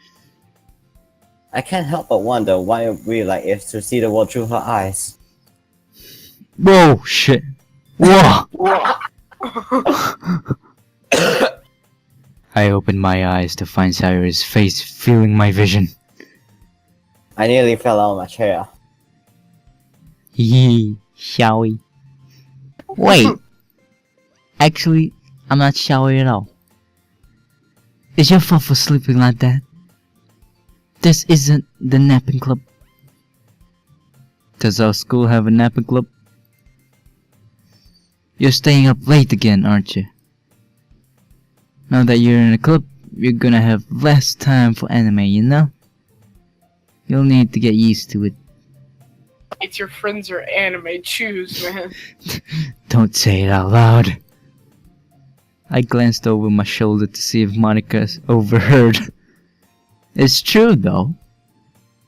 I can't help but wonder why a real life is to see the world through her eyes. Whoa, shit. Whoa! I opened my eyes to find Sayori's face filling my vision. I nearly fell out of my chair. Shall we? Wait. Actually, I'm not showery at all. It's your fault for sleeping like that. This isn't the napping club. Does our school have a napping club? You're staying up late again, aren't you? Now that you're in a club, you're gonna have less time for anime, you know? You'll need to get used to it. It's your friends or anime, choose, man. Don't say it out loud. I glanced over my shoulder to see if Monica overheard. It's true, though.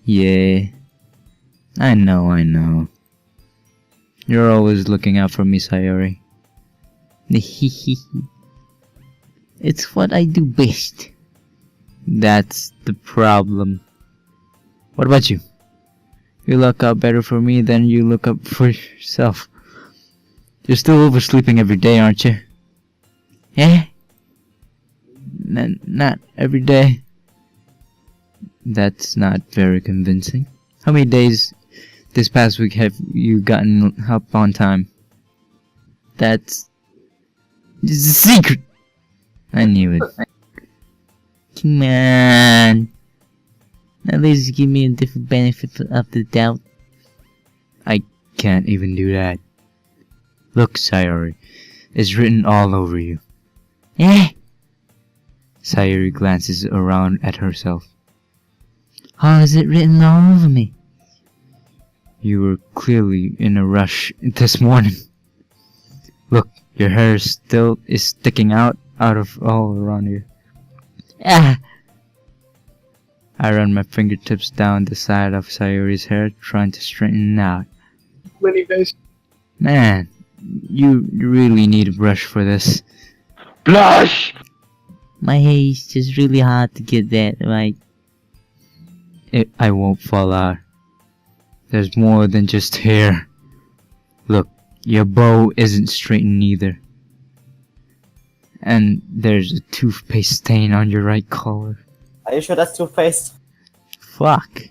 Yeah. I know. You're always looking out for me, Sayori. It's what I do best. That's the problem. What about you? You look out better for me than you look up for yourself. You're still oversleeping every day, aren't you? Eh? Not every day. That's not very convincing. How many days this past week have you gotten up on time? That's a secret. I knew it. Come on. At least give me a different benefit of the doubt. I can't even do that. Look, Sayori, it's written all over you. Eh? Sayori glances around at herself. How is it written all over me? You were clearly in a rush this morning. Look, your hair still is sticking out of all around you. Ah! I run my fingertips down the side of Sayori's hair, trying to straighten it out. Winnie face. Man, you really need a brush for this. Blush! My hair is just really hard to get that right. I won't fall out. There's more than just hair. Look, your bow isn't straightened either. And there's a toothpaste stain on your right collar. Are you sure that's toothpaste? Fuck.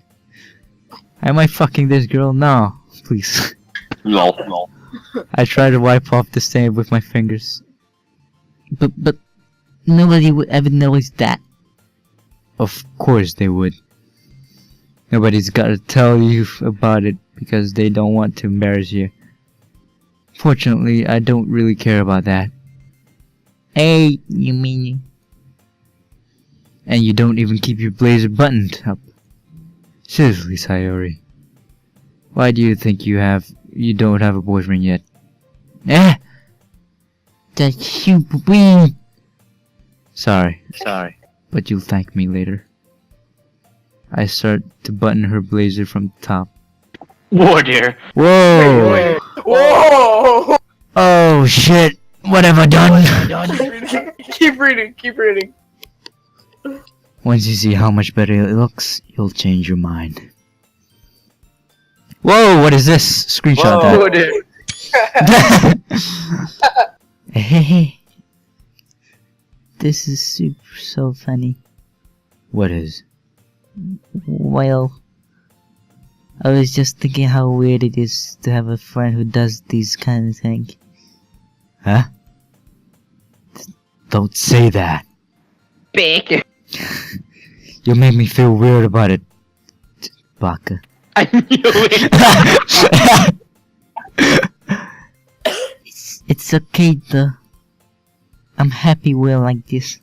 Am I fucking this girl? No, please. No. I try to wipe off the stain with my fingers. But nobody would ever notice that. Of course they would. Nobody's gotta tell you about it because they don't want to embarrass you. Fortunately, I don't really care about that. Hey, you mean? And you don't even keep your blazer buttoned up. Seriously, Sayori. Why do you think you don't have a boyfriend yet? Eh? That's super weird. Sorry, but you'll thank me later. I start to button her blazer from the top. Whoa there. Whoa! Whoa! Oh shit! What have I done? Keep reading. Once you see how much better it looks, you'll change your mind. Whoa! What is this? Screenshot Whoa. Whoa there. that. Hey, this is so funny. What is? Well, I was just thinking how weird it is to have a friend who does these kind of things. Huh? Don't say that. Big. You made me feel weird about it, Baka. I knew it. It's okay though. I'm happy we're like this.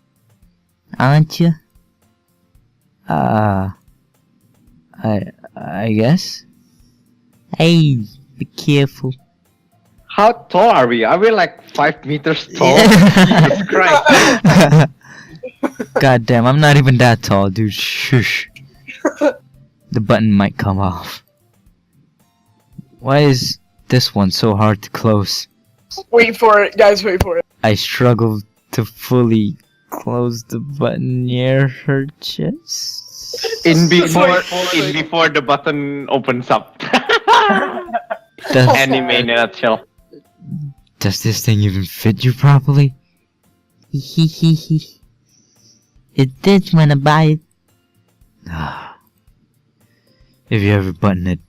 Aren't you? I guess. Hey, be careful. How tall are we? Are we like 5 meters tall? Jesus Christ. God damn, I'm not even that tall, dude. Shush. The button might come off. Why is this one so hard to close? Wait for it, guys. Wait for it. I struggle to fully close the button near her chest. In before the button opens up. Does, Anime in a nutshell. does this thing even fit you properly? It did when I buy it. If you ever button it,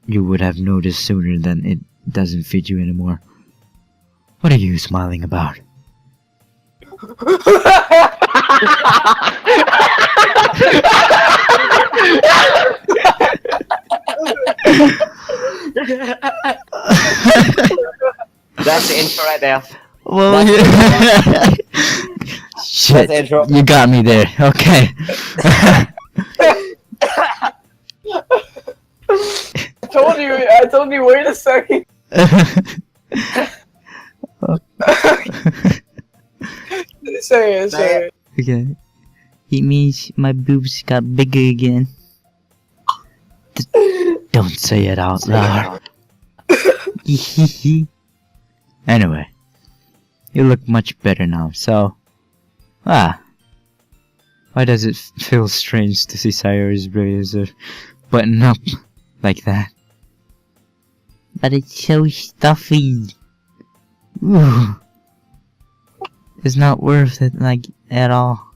you would have noticed sooner than it doesn't fit you anymore. What are you smiling about? That's the intro right there. Well, shit, That's the intro. you got me there. Okay. I told you, wait a second. Say it. Okay. It means my boobs got bigger again. Don't say it out loud. Anyway, you look much better now, so... Why does it feel strange to see Sayori's blazer button up like that? But it's so stuffy. Ooh. It's not worth it, like, at all.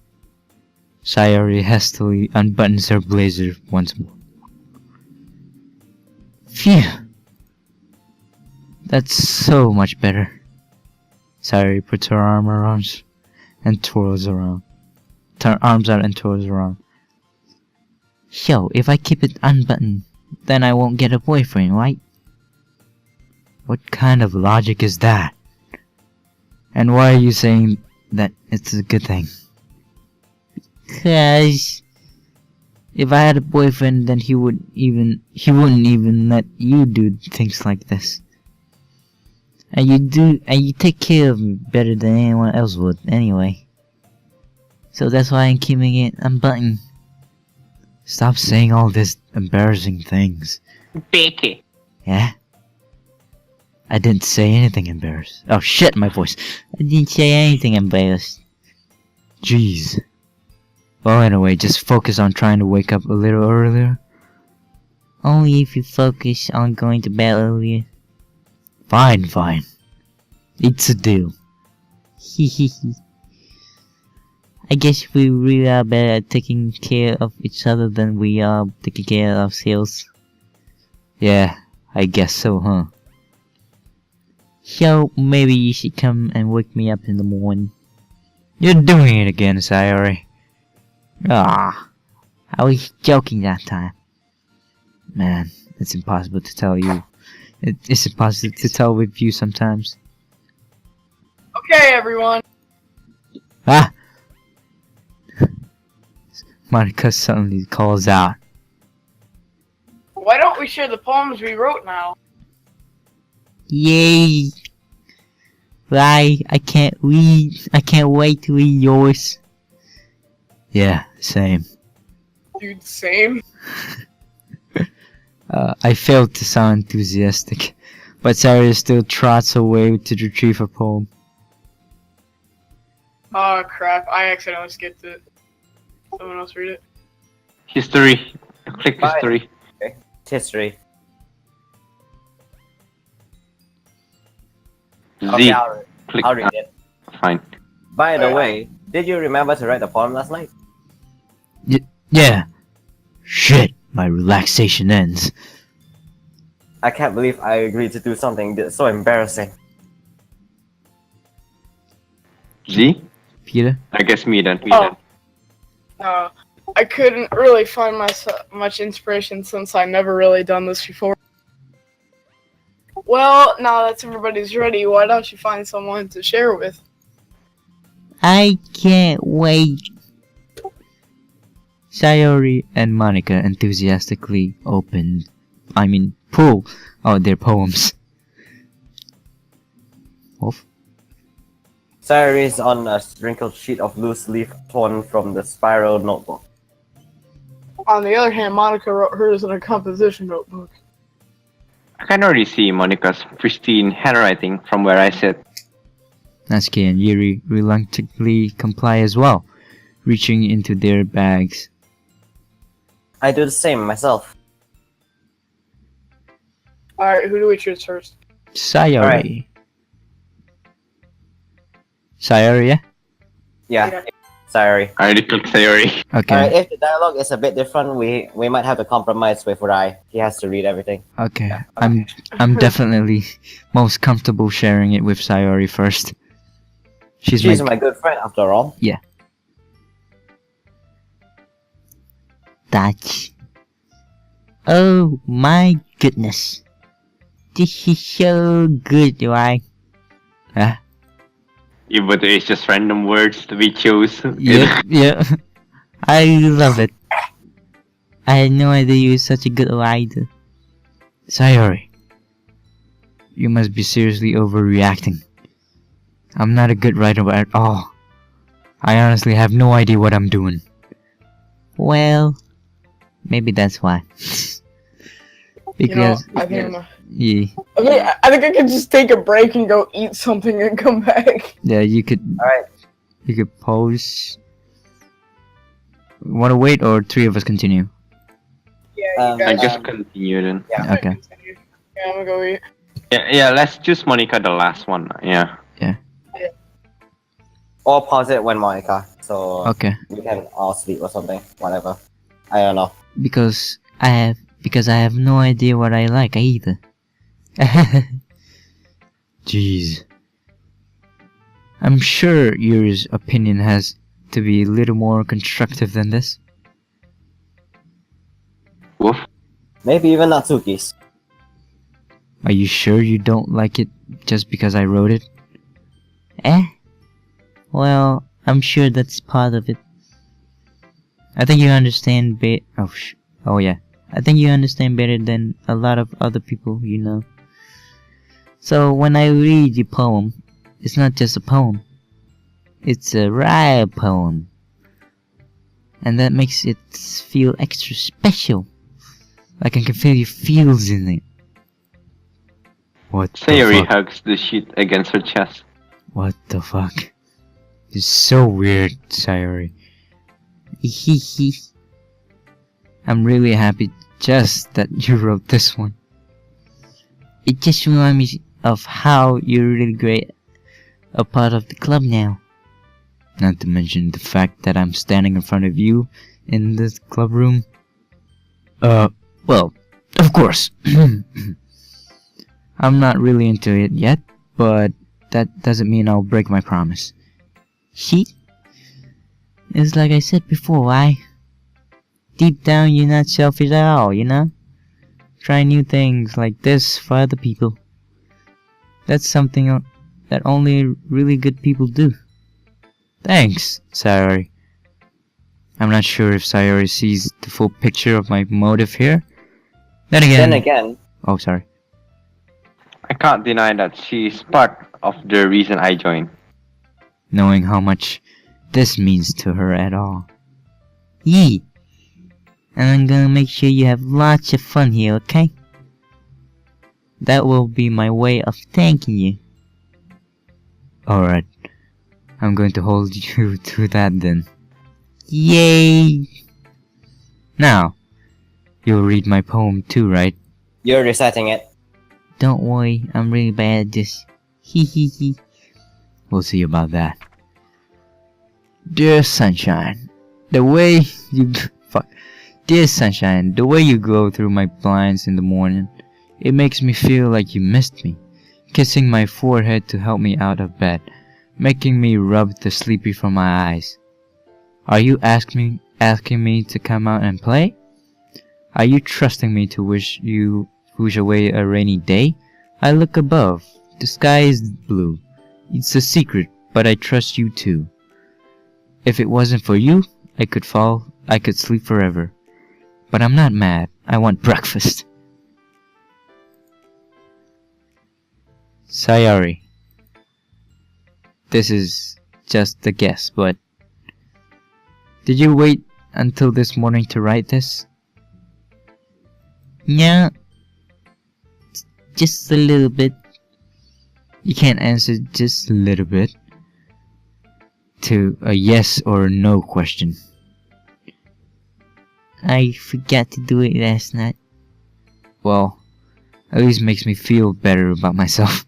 Sayori hastily unbuttons her blazer once more. Phew! That's so much better. Sayori puts her arms around and twirls around. Arms out and twirls around. So, if I keep it unbuttoned, then I won't get a boyfriend, right? What kind of logic is that? And why are you saying that it's a good thing? 'Cause if I had a boyfriend, then he wouldn't even let you do things like this. And you take care of me better than anyone else would, anyway. So that's why I'm keeping it unbuttoned. Stop saying all these embarrassing things. Becky. Yeah? I didn't say anything embarrassed. Oh shit, my voice. I didn't say anything embarrassed. Jeez. Well, anyway, just focus on trying to wake up a little earlier. Only if you focus on going to bed earlier. Fine, fine. It's a deal. Hehehe. I guess we really are better at taking care of each other than we are taking care of ourselves. Yeah, I guess so, huh? So maybe you should come and wake me up in the morning. You're doing it again, Sayori. Ah, I was joking that time. Man, it's impossible to tell you. It's impossible to tell with you sometimes. Okay, everyone. Ah! Monica suddenly calls out. Why don't we share the poems we wrote now? Yay! Right, I can't wait to read yours. Yeah, same. Dude, same. I failed to sound enthusiastic, but Sayori still trots away to retrieve her poem. Oh crap, I accidentally skipped it. Someone else read it. History. Click Bye. history. History. Z. Okay, Click. I'll read it. Fine. By the way, did you remember to write a poem last night? Yeah. Shit, my relaxation ends. I can't believe I agreed to do something that's so embarrassing. Z? Peter? I guess me then. Oh. I couldn't really find much inspiration since I never really done this before. Well, now that everybody's ready, why don't you find someone to share with? I can't wait. Sayori and Monica enthusiastically pull out their poems. Wolf? Sayori is on a wrinkled sheet of loose leaf torn from the spiral notebook. On the other hand, Monica wrote hers in a composition notebook. I can already see Monica's pristine handwriting from where I sit. Natsuki and Yuri reluctantly comply as well, reaching into their bags. I do the same myself. Alright, who do we choose first? Sayori. Alright. Sayori, yeah? Yeah, Sayori. I already clicked theory. Okay. If the dialogue is a bit different, we might have to compromise with Rai. He has to read everything. Okay. I'm definitely most comfortable sharing it with Sayori first. She's my good friend after all. That's... Oh my goodness. This is so good, right? Huh? Yeah, but it's just random words that we chose. Yeah. I love it. I had no idea you were such a good writer. Sayori. You must be seriously overreacting. I'm not a good writer at all. I honestly have no idea what I'm doing. Well, maybe that's why. Because I think yeah, I think I could just take a break and go eat something and come back. you could Alright. you could pause. Want to wait or three of us continue? Yeah, you I guys. guess continue then. Yeah. Okay. Continue. Yeah, I'm gonna go eat. Yeah, let's choose Monica the last one. Yeah. Or pause it when Monica, so Okay. we can all sleep or something. Whatever. I don't know. Because I have no idea what I like either. Jeez. I'm sure Yuri's opinion has to be a little more constructive than this. Woof. Maybe even Natsuki's. Are you sure you don't like it just because I wrote it? Eh? Well, I'm sure that's part of it. I think you understand oh yeah. I think you understand better than a lot of other people you know. So when I read your poem, it's not just a poem. It's a rare poem. And that makes it feel extra special. Like I can feel your feels in it. What the Sayori fuck? hugs the sheet against her chest. What the fuck? It's so weird, Sayori. I'm really happy just that you wrote this one. It just reminds me of how you're really great a part of the club now. Not to mention the fact that I'm standing in front of you in this club room. Well, of course. I'm not really into it yet, but that doesn't mean I'll break my promise. See? It's like I said before, deep down you're not selfish at all, you know? Try new things like this for other people. That's something that only really good people do. Thanks, Sayori. I'm not sure if Sayori sees the full picture of my motive here. Then again... Oh, sorry. I can't deny that she's part of the reason I joined. Knowing how much this means to her at all. Yeah. And I'm gonna make sure you have lots of fun here, okay? That will be my way of thanking you. Alright. I'm going to hold you to that then. Yay! Now, you'll read my poem too, right? You're reciting it. Don't worry, I'm really bad at this. Hee hee hee. We'll see about that. Dear Sunshine, the way you... Dear Sunshine, the way you glow through my blinds in the morning, it makes me feel like you missed me. Kissing my forehead to help me out of bed, making me rub the sleepy from my eyes. Are you asking me to come out and play? Are you trusting me to wish away a rainy day? I look above. The sky is blue. It's a secret, but I trust you too. If it wasn't for you, I could sleep forever. But I'm not mad. I want breakfast. Sayori. This is just a guess, but... Did you wait until this morning to write this? Yeah. Just a little bit. You can't answer just a little bit to a yes or no question. I forgot to do it last night. Well, at least makes me feel better about myself.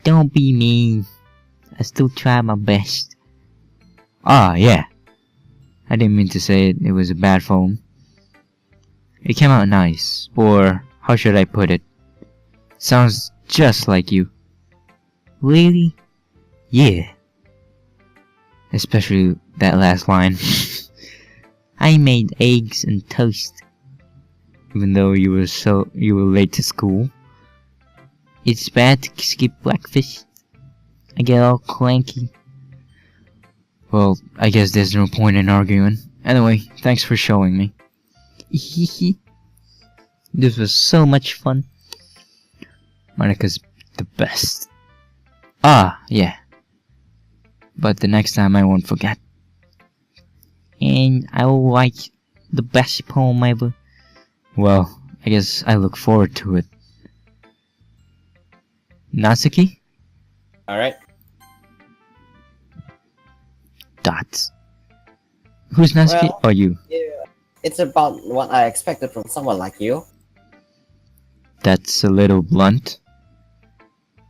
Don't be mean. I still try my best. Ah, yeah. I didn't mean to say it was a bad poem. It came out nice, or how should I put it? Sounds just like you. Really? Yeah. Especially that last line. I made eggs and toast. Even though you were late to school. It's bad to skip breakfast. I get all cranky. Well, I guess there's no point in arguing. Anyway, thanks for showing me. This was so much fun. Monica's the best. Ah, yeah. But the next time I won't forget. And I will write the best poem ever. Well, I guess I look forward to it. Natsuki? Alright. Dots. Who's not speaking? Well, Oh, you. yeah, it's about what I expected from someone like you. That's a little blunt.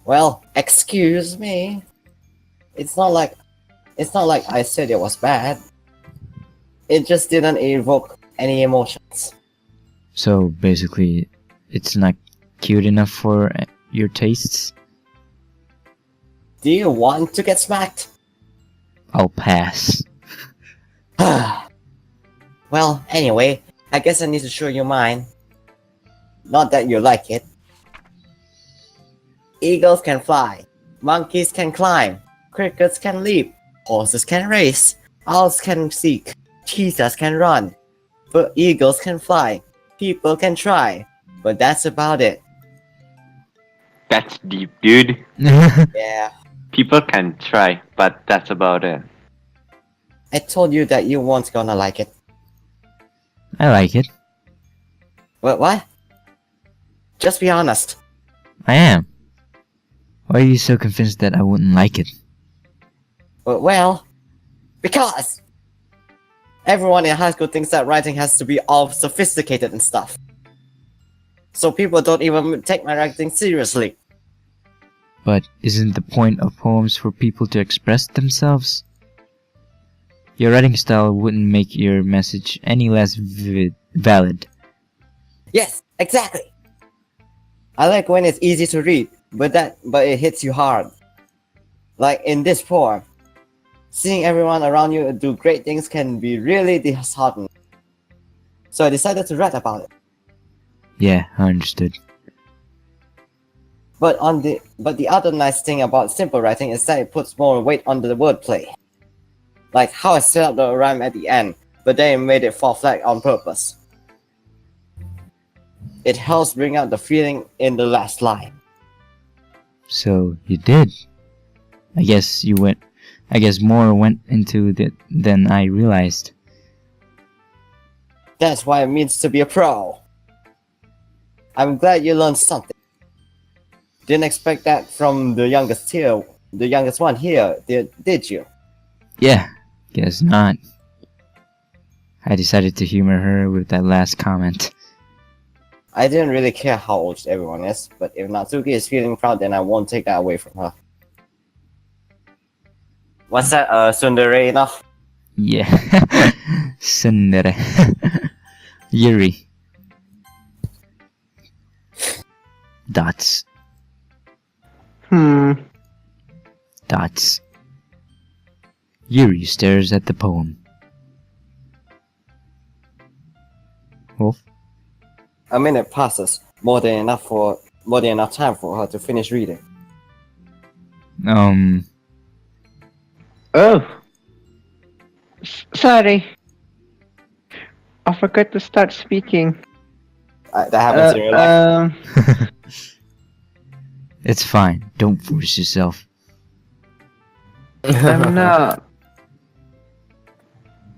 Well, excuse me. It's not like I said it was bad. It just didn't evoke any emotions. So basically, it's not cute enough for your tastes. Do you want to get smacked? I'll pass. Well, anyway, I guess I need to show you mine. Not that you like it. Eagles can fly, monkeys can climb, crickets can leap, horses can race, owls can seek, cheetahs can run, but eagles can fly, people can try, but that's about it. That's deep, dude. Yeah, People can try, but that's about it. I told you that you weren't gonna like it. I like it. What? Just be honest. I am. Why are you so convinced that I wouldn't like it? Well, because everyone in high school thinks that writing has to be all sophisticated and stuff. So people don't even take my writing seriously. But isn't the point of poems for people to express themselves? Your writing style wouldn't make your message any less valid. Yes, exactly. I like when it's easy to read, but it hits you hard. Like in this poem, seeing everyone around you do great things can be really disheartening. So I decided to write about it. Yeah, I understood. But the other nice thing about simple writing is that it puts more weight on the wordplay. Like how I set up the rhyme at the end, but then made it fall flat on purpose. It helps bring out the feeling in the last line. So you did. I guess more went into it than I realized. That's why it means to be a pro. I'm glad you learned something. Didn't expect that from the youngest one here, did you? Yeah, guess not. I decided to humor her with that last comment. I didn't really care how old everyone is, but if Natsuki is feeling proud, then I won't take that away from her. What's that, tsundere enough? Yeah. Tsundere. Yuri. Dots. Dots. Yuri stares at the poem. Wolf? A minute passes, more than enough time for her to finish reading. Oh! Sorry. I forgot to start speaking. That happens in real life. It's fine. Don't force yourself. I'm not.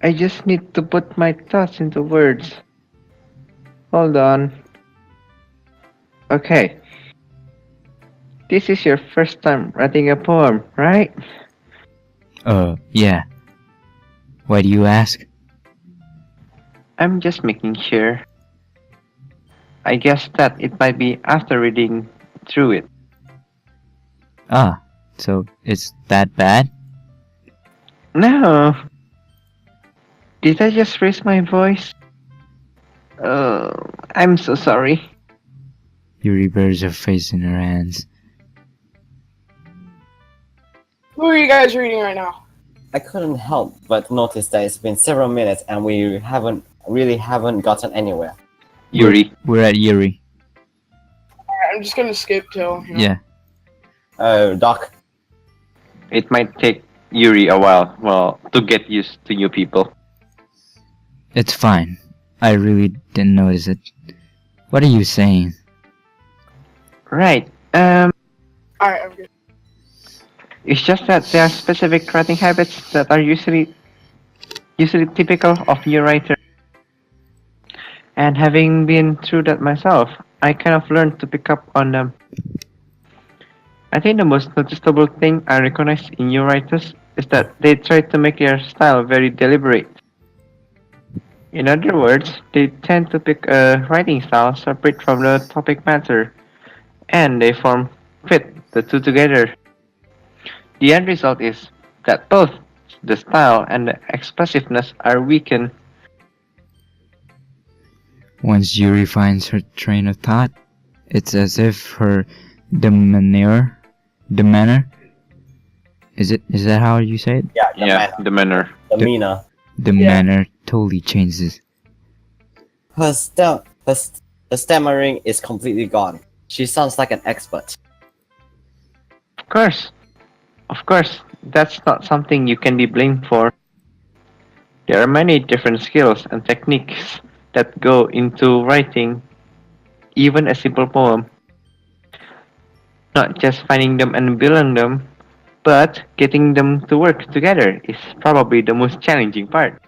I just need to put my thoughts into words. Hold on. Okay. This is your first time writing a poem, right? Yeah. Why do you ask? I'm just making sure. I guess that it might be after reading through it. Ah, so it's that bad? No. Did I just raise my voice? I'm so sorry. Yuri buries her face in her hands. Who are you guys reading right now? I couldn't help but notice that it's been several minutes and we haven't gotten anywhere. Yuri. We're at Yuri. Alright, I'm just gonna skip till. Yeah. Doc. It might take Yuri a while, to get used to new people. It's fine. I really didn't notice it. What are you saying? Right. Alright, I'm good. It's just that there are specific writing habits that are usually typical of new writers. And having been through that myself, I kind of learned to pick up on them. I think the most noticeable thing I recognize in new writers is that they try to make their style very deliberate. In other words, they tend to pick a writing style separate from the topic matter, and they form fit the two together. The end result is that both the style and the expressiveness are weakened. Once Yuri finds her train of thought, it's as if her demeanor, is that how you say it? Yeah, The manner. demeanor. Demeanor totally changes. Her stammering is completely gone. She sounds like an expert. Of course, that's not something you can be blamed for. There are many different skills and techniques that go into writing even a simple poem. Not just finding them and building them, but getting them to work together is probably the most challenging part.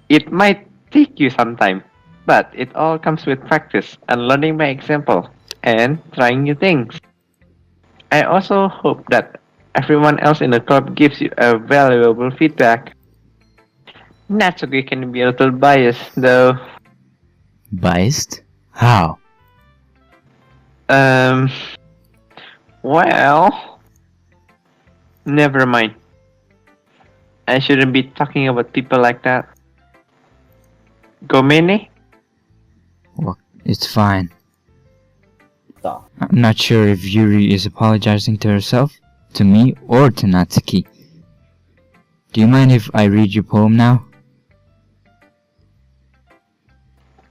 It might take you some time, but it all comes with practice and learning by example and trying new things. I also hope that everyone else in the club gives you a valuable feedback. Natsuki can be a little biased though. Biased? How? Um, well, never mind. I shouldn't be talking about people like that. Gomene? Well, it's fine. So, I'm not sure if Yuri is apologizing to herself, to me, or to Natsuki. Do you mind if I read your poem now?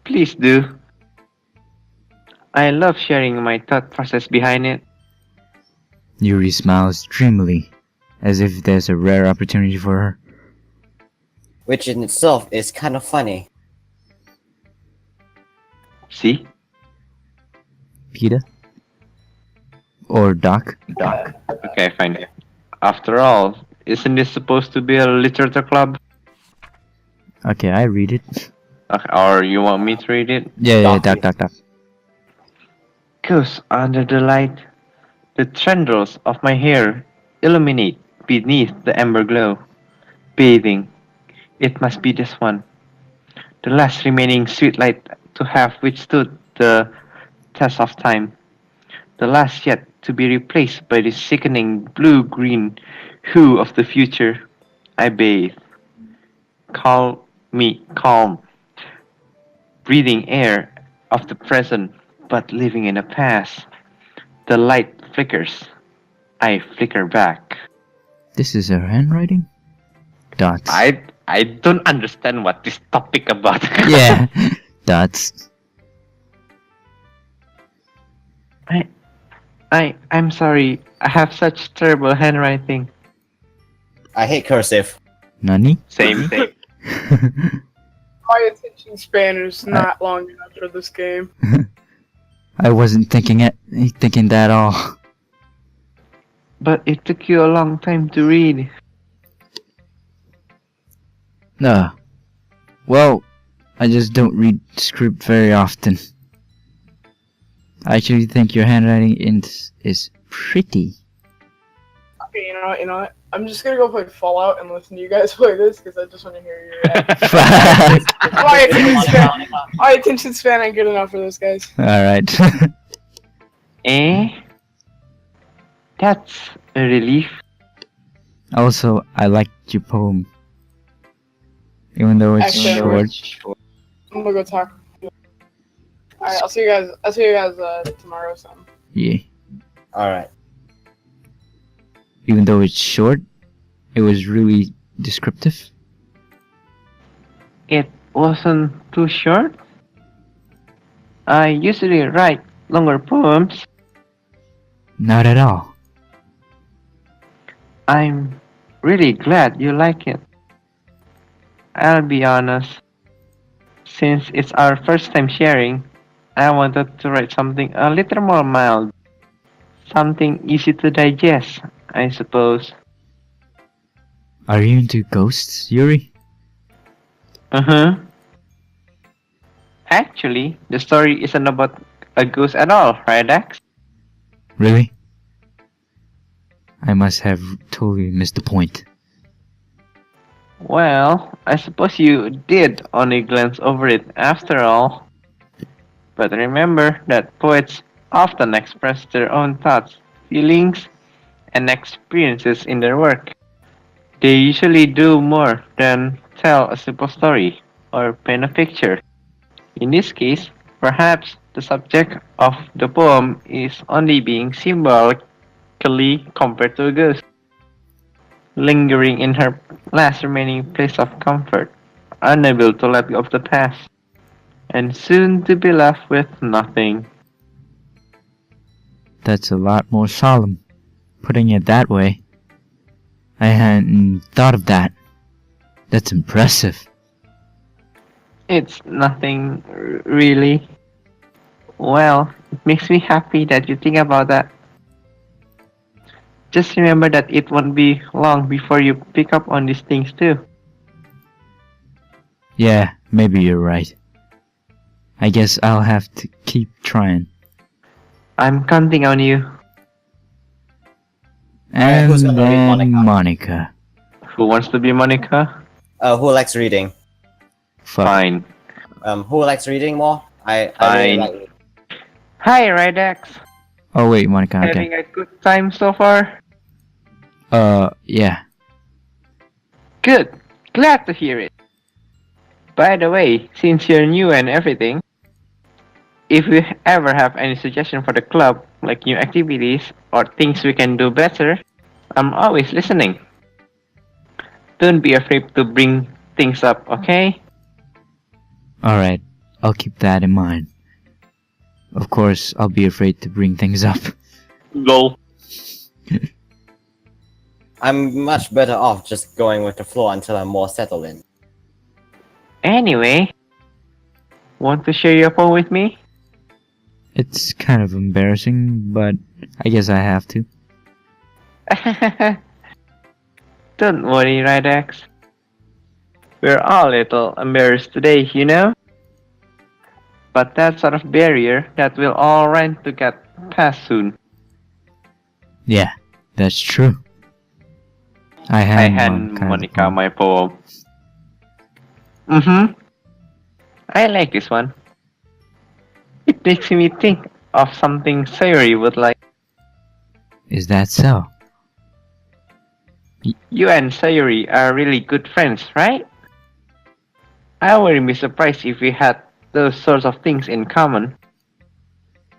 Please do. I love sharing my thought process behind it. Yuri smiles dreamily, as if there's a rare opportunity for her. which in itself is kind of funny. See? Peter? Or Doc? Okay, fine. After all, isn't this supposed to be a literature club? Okay, I read it. Or you want me to read it? Yeah, Doc. Doc. Goes under the light, the tendrils of my hair illuminate beneath the amber glow. Bathing, it must be this one, the last remaining sweet light to have withstood the test of time, the last yet to be replaced by the sickening blue-green hue of the future. I bathe. Call me calm, breathing air of the present, but living in the past. The light flickers. I flicker back. This is her handwriting? Dots. I don't understand what this topic about. Yeah, dots. I'm sorry. I have such terrible handwriting. I hate cursive. Nani? Same. My attention span is not long enough for this game. I wasn't thinking that all. But it took you a long time to read. Well, I just don't read script very often. I actually think your handwriting is pretty. Okay, you know what? I'm just gonna go play Fallout and listen to you guys play this because I just want to hear your reaction. My attention span ain't good enough for this, guys. Alright. Eh? That's a relief. Also, I liked your poem. Even though it's Actually, short. I'm gonna go talk. Alright, I'll see you guys tomorrow or something. Yeah. Alright. Even though it's short, it was really descriptive. It wasn't too short. I usually write longer poems. Not at all. I'm really glad you like it. I'll be honest. Since it's our first time sharing, I wanted to write something a little more mild. Something easy to digest, I suppose. Are you into ghosts, Yuri? Uh-huh. Actually, the story isn't about a ghost at all, right, Dax? Really? I must have totally missed the point. Well, I suppose you did only glance over it after all. But remember that poets often express their own thoughts, feelings, and experiences in their work. They usually do more than tell a simple story or paint a picture. In this case, perhaps the subject of the poem is only being symbolically compared to a ghost, lingering in her last remaining place of comfort, unable to let go of the past, and soon to be left with nothing. That's a lot more solemn, putting it that way. I hadn't thought of that. That's impressive. It's nothing really. Well, it makes me happy that you think about that. Just remember that it won't be long before you pick up on these things too. Yeah, maybe you're right. I guess I'll have to keep trying. I'm counting on you. Alright, And who's gonna read then Monica? Monica. Who wants to be Monica? Who likes reading? Fuck. Fine. Who likes reading more? I really Fine. like reading. Hi, Rydex. Oh wait, Monica, Having okay. a good time so far? Yeah. Good. Glad to hear it. By the way, since you're new and everything, if you ever have any suggestion for the club, like new activities or things we can do better, I'm always listening. Don't be afraid to bring things up, okay? Alright, I'll keep that in mind. Of course, I'll be afraid to bring things up. Go. I'm much better off just going with the flow until I'm more settled in. Anyway, want to share your phone with me? It's kind of embarrassing, but I guess I have to. Don't worry, Rydex. We're all a little embarrassed today, you know? But that sort of barrier that we'll all run to get past soon. Yeah, that's true. I I hand hand Monica the Monica poem. my poem. I like this one. It makes me think of something Sayuri would like. Is that so? You and Sayuri are really good friends, right? I wouldn't be surprised if we had those sorts of things in common.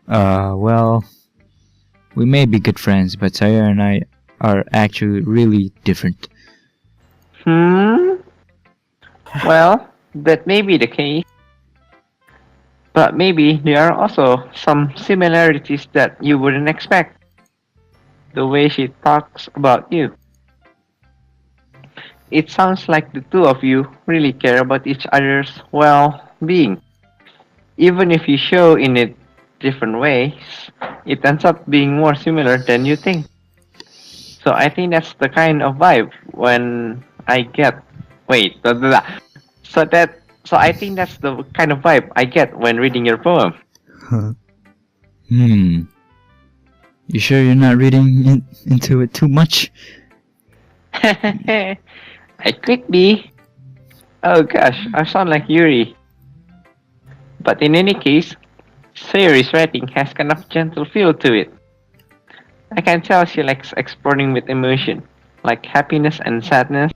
Well, we may be good friends, but Saya and I are actually really different. Well, that may be the case. But maybe there are also some similarities that you wouldn't expect. The way she talks about you. It sounds like the two of you really care about each other's well-being. Even if you show in it different ways, it ends up being more similar than you think. So I think that's the kind of vibe when I get. Wait, blah, blah, blah. So I think that's the kind of vibe I get when reading your poem. You sure you're not reading into it too much? I could be. Oh gosh, I sound like Yuri. But in any case, Sayuri's writing has kind of gentle feel to it. I can tell she likes exploring with emotion, like happiness and sadness.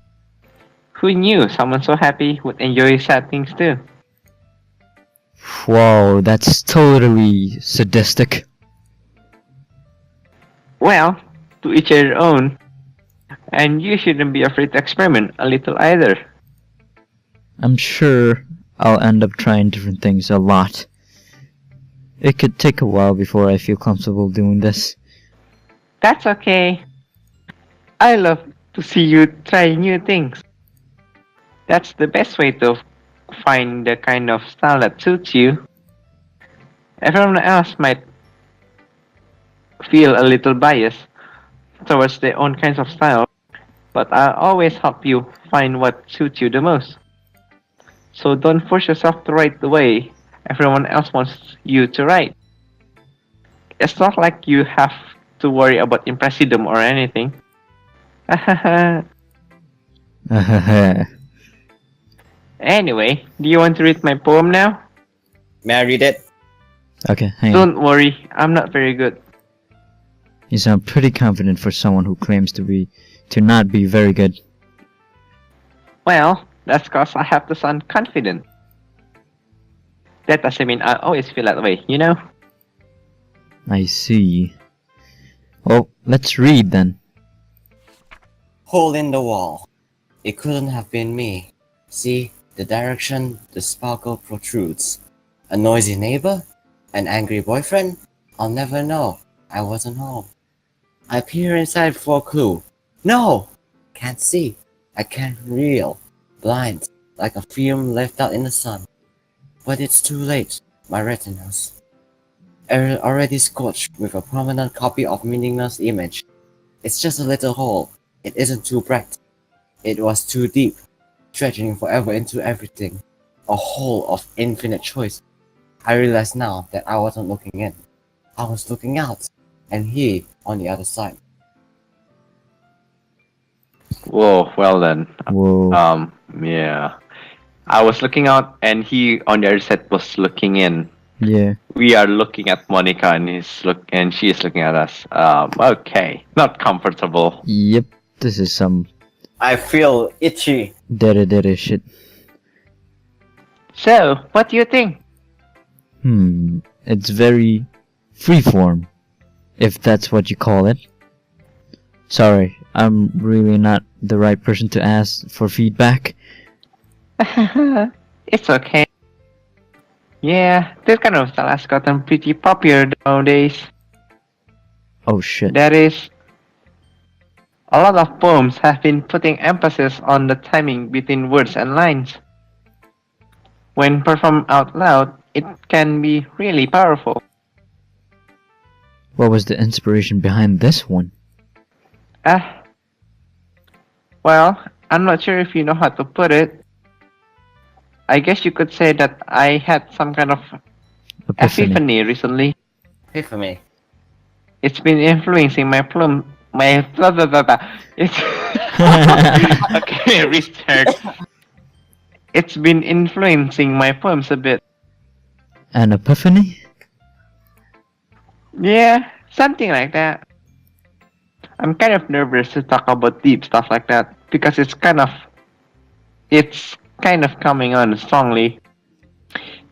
Who knew someone so happy would enjoy sad things too? Whoa, that's totally sadistic. Well, to each their own. And you shouldn't be afraid to experiment a little either. I'm sure I'll end up trying different things a lot. It could take a while before I feel comfortable doing this. That's okay. I love to see you try new things. That's the best way to find the kind of style that suits you. Everyone else might feel a little biased towards their own kinds of style, but I'll always help you find what suits you the most. So don't force yourself to write the way everyone else wants you to write. It's not like you have to worry about impressing them or anything. Anyway, do you want to read my poem now? May I read it? Okay, hang on. Don't worry, I'm not very good. You sound pretty confident for someone who claims to not be very good. Well, that's cause I have to sound confident. That doesn't mean I always feel that way, you know? I see. Well, let's read then. Hole in the wall. It couldn't have been me. See, the direction the sparkle protrudes. A noisy neighbor? An angry boyfriend? I'll never know. I wasn't home. I peer inside for a clue. No! Can't see. I can't reel. Blind, like a film left out in the sun. But it's too late. My retinas are already scorched with a prominent copy of meaningless image. It's just a little hole. It isn't too bright. It was too deep, stretching forever into everything. A hole of infinite choice. I realize now that I wasn't looking in. I was looking out, and he on the other side. Whoa, well then. Whoa. Yeah. I was looking out and he on the other side was looking in. Yeah. We are looking at Monica and she is looking at us. Okay. Not comfortable. Yep. This is some I feel itchy. dere shit. So, what do you think? It's very freeform, if that's what you call it. Sorry, I'm really not the right person to ask for feedback. It's okay. Yeah, this kind of style has gotten pretty popular nowadays. Oh shit. That is, a lot of poems have been putting emphasis on the timing between words and lines. When performed out loud, it can be really powerful. What was the inspiration behind this one? Well, I'm not sure if you know how to put it. I guess you could say that I had some kind of epiphany recently. Epiphany. It's been influencing my plum. My blah blah blah blah. It's okay. Restart. It's been influencing my poems a bit. An epiphany? Yeah, something like that. I'm kind of nervous to talk about deep stuff like that because it's kind of coming on strongly.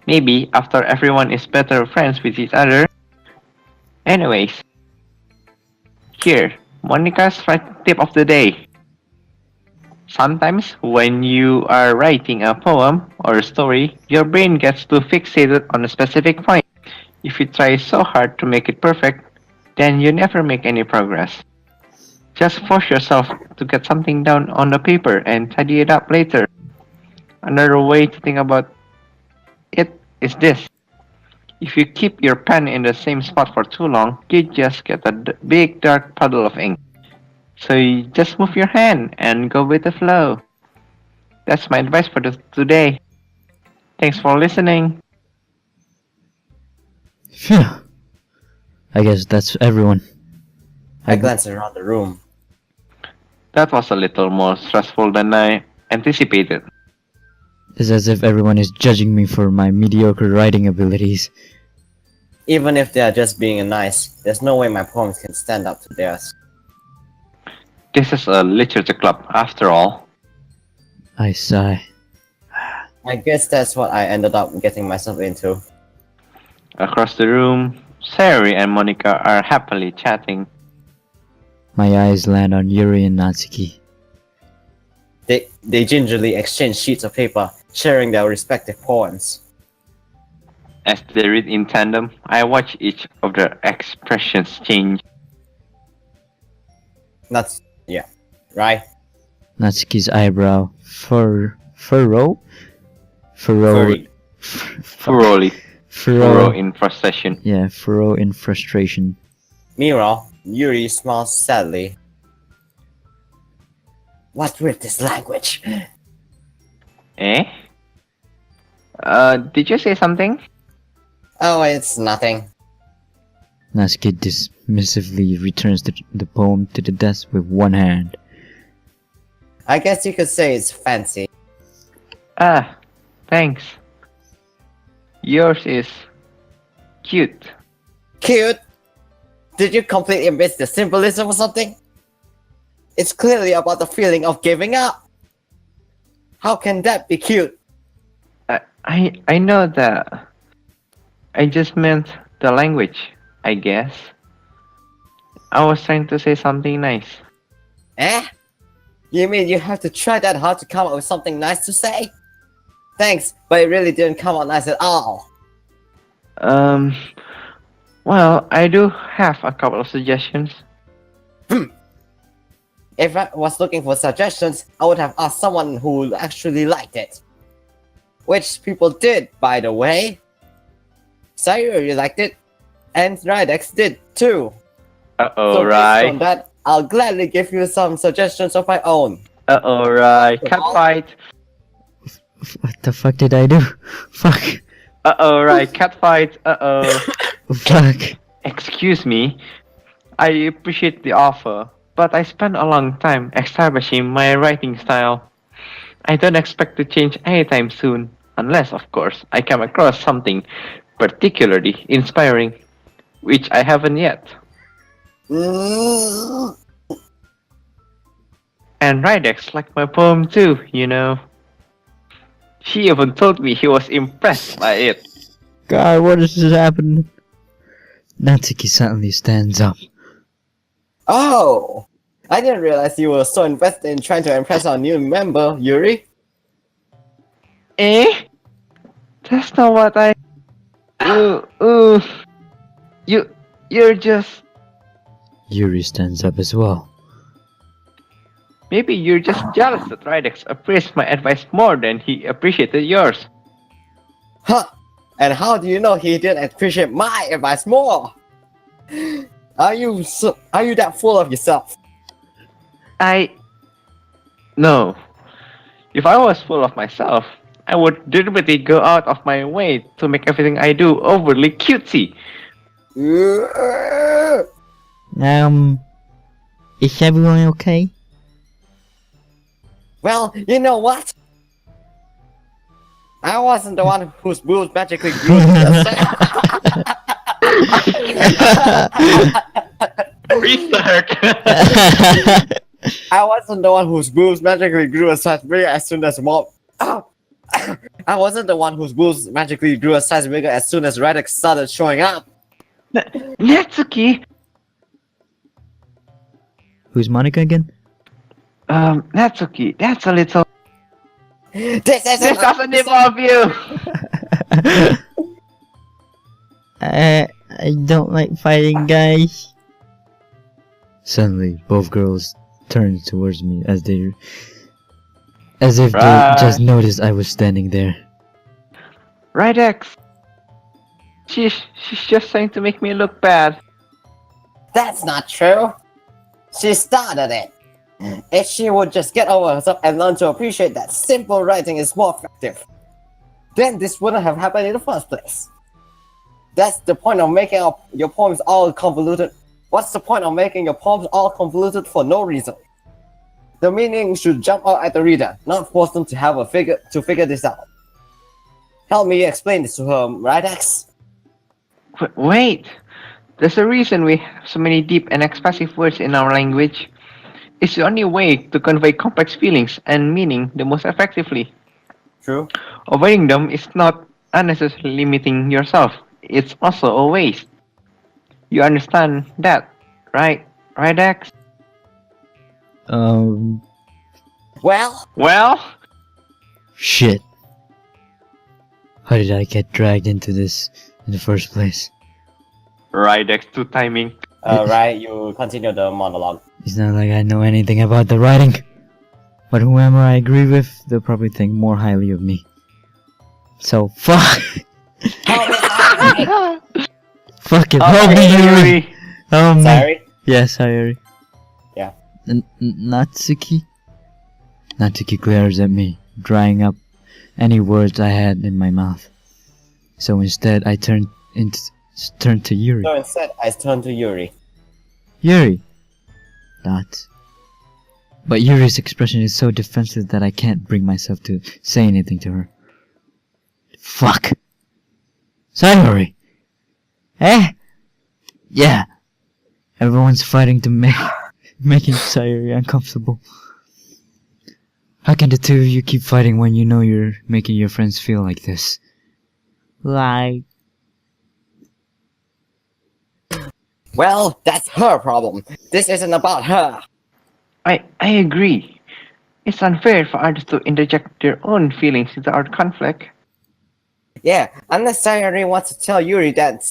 Maybe after everyone is better friends with each other. Anyways, here, Monica's tip of the day. Sometimes when you are writing a poem or a story, your brain gets too fixated on a specific point. If you try so hard to make it perfect, then you never make any progress. Just force yourself to get something down on the paper and tidy it up later. Another way to think about it is this. If you keep your pen in the same spot for too long, you just get a big dark puddle of ink. So you just move your hand and go with the flow. That's my advice for today. Thanks for listening. Phew. I guess that's everyone. I glanced around the room. That was a little more stressful than I anticipated. It's as if everyone is judging me for my mediocre writing abilities. Even if they are just being nice, there's no way my poems can stand up to theirs. This is a literature club, after all. I sigh. I guess that's what I ended up getting myself into. Across the room, Sari and Monica are happily chatting. My eyes land on Yuri and Natsuki. They gingerly exchange sheets of paper, sharing their respective poems. As they read in tandem, I watch each of their expressions change. Yeah, right? Natsuki's eyebrow furrow Furry. Furrow in frustration. Yeah, furrow in frustration. Meanwhile, Yuri smiles sadly. What with this language? Eh? Did you say something? Oh, it's nothing. Natsuki dismissively returns the poem to the desk with one hand. I guess you could say it's fancy. Ah, thanks. Yours is cute. Cute? Did you completely miss the symbolism or something? It's clearly about the feeling of giving up. How can that be cute? I know that. I just meant the language, I guess. I was trying to say something nice. Eh? You mean you have to try that hard to come up with something nice to say? Thanks, but it really didn't come out nice at all. Um, well, I do have a couple of suggestions. If I was looking for suggestions, I would have asked someone who actually liked it. Which people did, by the way. Sayuri liked it, and Rydex did too. Uh-oh, So based right. on that, I'll gladly give you some suggestions of my own. Uh-oh, right. Cat fight. What the fuck did I do? Fuck. Uh-oh, right. Cat fight. Uh-oh. Fuck. Excuse me. I appreciate the offer, but I spent a long time establishing my writing style. I don't expect to change anytime soon, unless, of course, I come across something particularly inspiring, which I haven't yet. Mm. And Rydex liked my poem too, you know. She even told me he was impressed by it. God, what is this happening? Natsuki suddenly stands up. Oh! I didn't realize you were so invested in trying to impress our new member, Yuri. Eh? That's not what I... You're just... Yuri stands up as well. Maybe you're just jealous that Rydex appreciates my advice more than he appreciated yours. Huh! And how do you know he didn't appreciate my advice more? Are you that full of yourself? No. If I was full of myself, I would deliberately go out of my way to make everything I do overly cutesy. Is everyone okay? Well, you know what? I wasn't the one whose boobs magically grew Restart! I wasn't the one whose boobs magically grew a size bigger as soon as mom. I wasn't the one whose boobs magically grew a size bigger as soon as Radix started showing up. Natsuki! Who's Monica again? Natsuki, that's a little... This doesn't involve you! I don't like fighting, guys. Suddenly, both girls turned towards me as if Right. they just noticed I was standing there. Rydex! She's just trying to make me look bad. That's not true. She started it. If she would just get over herself and learn to appreciate that simple writing is more effective, then this wouldn't have happened in the first place. That's the point of making your poems all convoluted. What's the point of making your poems all convoluted for no reason? The meaning should jump out at the reader, not force them to figure this out. Help me explain this to her, Rydex. Wait! There's a reason we have so many deep and expressive words in our language. It's the only way to convey complex feelings and meaning the most effectively. True. Avoiding them is not unnecessarily limiting yourself. It's also a waste. You understand that, right? Right, X? Well, Shit. How did I get dragged into this in the first place? Right, X, to timing. right, you continue the monologue. It's not like I know anything about the writing. But whoever I agree with, they'll probably think more highly of me. So, fuck! Fuck it, help me, Yuri! Oh man. Sorry? Yes, Sayuri. Yeah. Natsuki? Natsuki glares at me, drying up any words I had in my mouth. So instead, I turned to Yuri. So instead, I turn to Yuri. Yuri! Dot. But Yuri's expression is so defensive that I can't bring myself to say anything to her. Fuck! Sayori! Eh? Yeah. Everyone's fighting to making Sayori uncomfortable. How can the two of you keep fighting when you know you're making your friends feel like this? Like, Well, that's her problem. This isn't about her. I agree. It's unfair for others to interject their own feelings into our conflict. Yeah, unless Sayori wants to tell Yuri that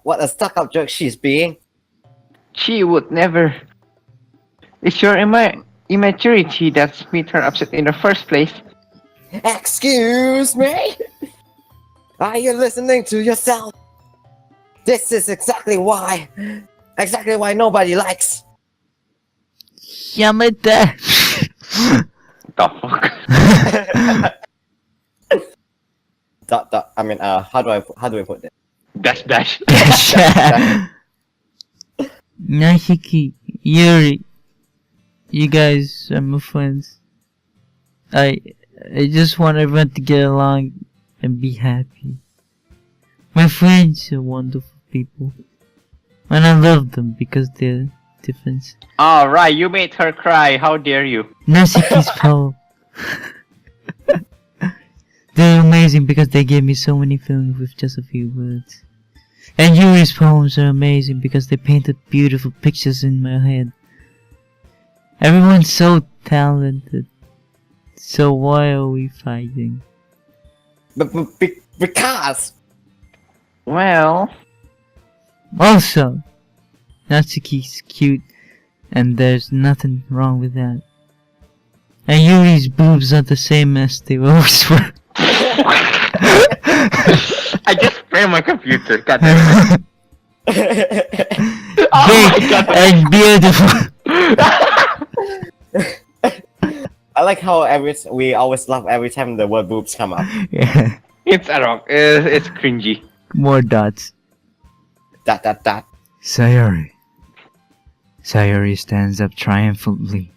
what a stuck-up jerk she's being. She would never. It's your immaturity that's made her upset in the first place. Excuse me? Are you listening to yourself? This is exactly why nobody likes. Yamada! The fuck? How do I put this? Dash. Nashiki, Yuri, you guys are my friends. I just want everyone to get along and be happy. My friends are wonderful people. And I love them because they're different. Alright, you made her cry. How dare you? Nashiki's poem. They're amazing because they gave me so many feelings with just a few words. And Yuri's poems are amazing because they painted beautiful pictures in my head. Everyone's so talented. So why are we fighting? Because Well, Also, Natsuki's cute, and there's nothing wrong with that. And Yuri's boobs are the same as they always were. I just framed my computer. God damn it. Oh my Big God. and beautiful. I like how we always laugh every time the word boobs come up. Yeah. It's a rock. It's cringy. More dots. Dot. Sayori. Sayori stands up triumphantly.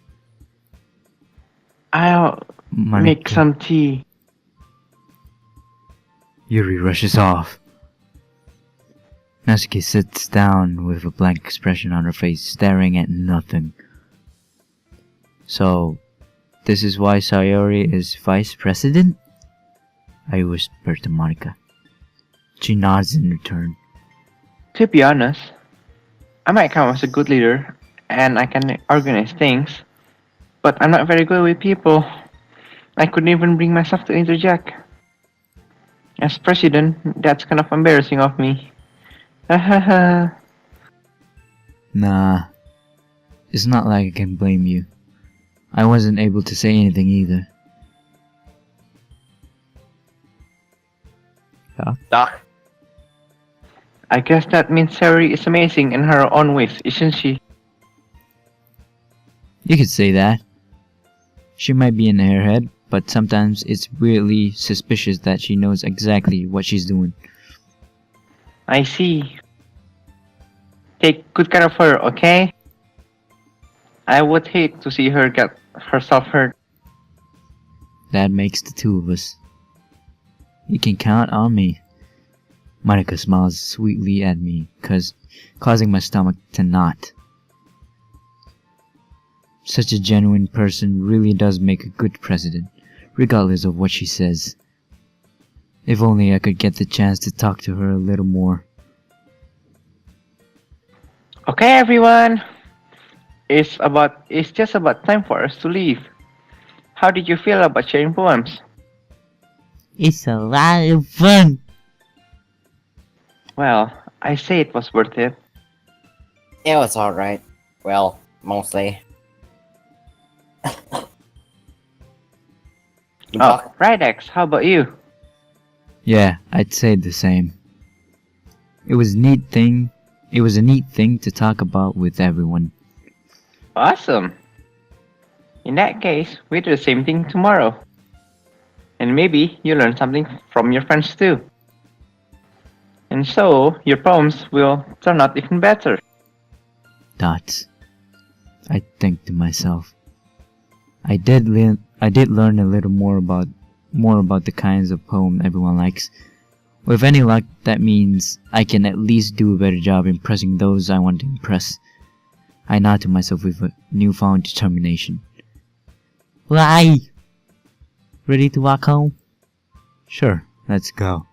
I'll make Monica. some tea. Yuri rushes off. Natsuki sits down with a blank expression on her face, staring at nothing. So, this is why Sayori is vice president? I whisper to Monica. She nods in return. To be honest, I might come as a good leader and I can organize things, but I'm not very good with people. I couldn't even bring myself to interject. As president, that's kind of embarrassing of me. Nah. It's not like I can blame you. I wasn't able to say anything either. Doc. I guess that means Sari is amazing in her own ways, isn't she? You could say that. She might be an airhead, but sometimes it's weirdly suspicious that she knows exactly what she's doing. I see. Take good care of her, okay? I would hate to see her get herself hurt. That makes the two of us. You can count on me. Monica smiles sweetly at me, causing my stomach to knot. Such a genuine person really does make a good president, regardless of what she says. If only I could get the chance to talk to her a little more. Okay, everyone. It's just about time for us to leave. How did you feel about sharing poems? It's a lot of fun. Well, I say it was worth it. It was alright. Well, mostly. Oh, right, X. How about you? Yeah, I'd say the same. It was a neat thing to talk about with everyone. Awesome. In that case, we do the same thing tomorrow. And maybe you learn something from your friends too. And so, your poems will turn out even better. Dots. I think to myself. I did learn a little more about the kinds of poem everyone likes. With any luck, that means I can at least do a better job impressing those I want to impress. I nod to myself with a newfound determination. Why? Ready to walk home? Sure, let's go.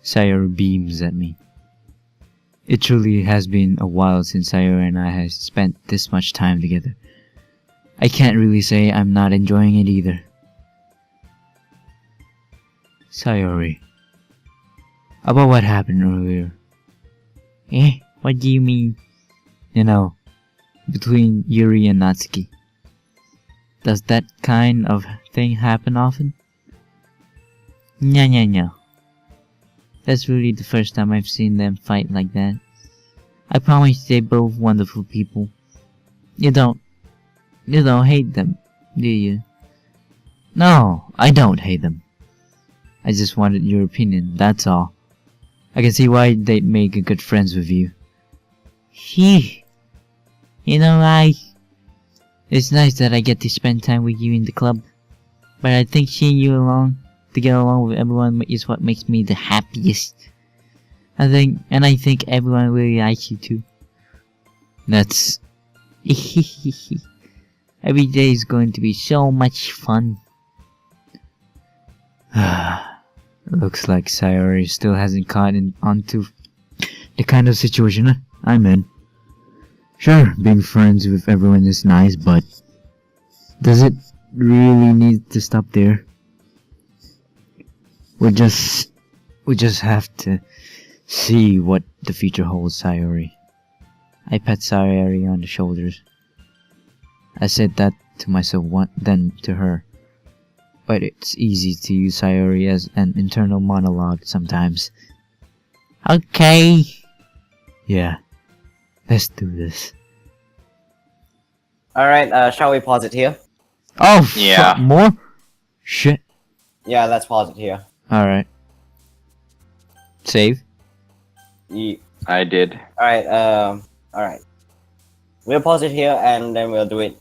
Sayori beams at me. It truly has been a while since Sayori and I have spent this much time together. I can't really say I'm not enjoying it either. Sayori, about what happened earlier. What do you mean? You know, between Yuri and Natsuki. Does that kind of thing happen often? No. That's really the first time I've seen them fight like that. I promise they're both wonderful people. You don't hate them, do you? No, I don't hate them. I just wanted your opinion, that's all. I can see why they'd make good friends with you. You know, it's nice that I get to spend time with you in the club. But I think seeing you to get along with everyone is what makes me the happiest. I think everyone really likes you too. That's... Every day is going to be so much fun. Looks like Sayori still hasn't caught onto the kind of situation I'm in. Sure, being friends with everyone is nice, but does it really need to stop there? We just have to see what the future holds, Sayori. I pat Sayori on the shoulders. I said that to myself then to her. But it's easy to use Sayori as an internal monologue sometimes. Okay. Yeah, let's do this. Alright, shall we pause it here? Oh, Yeah. More? Shit. Yeah, let's pause it here. Alright. Save? I did. Alright. We'll pause it here and then we'll do it,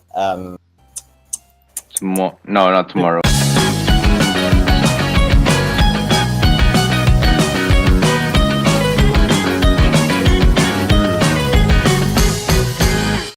No, not tomorrow.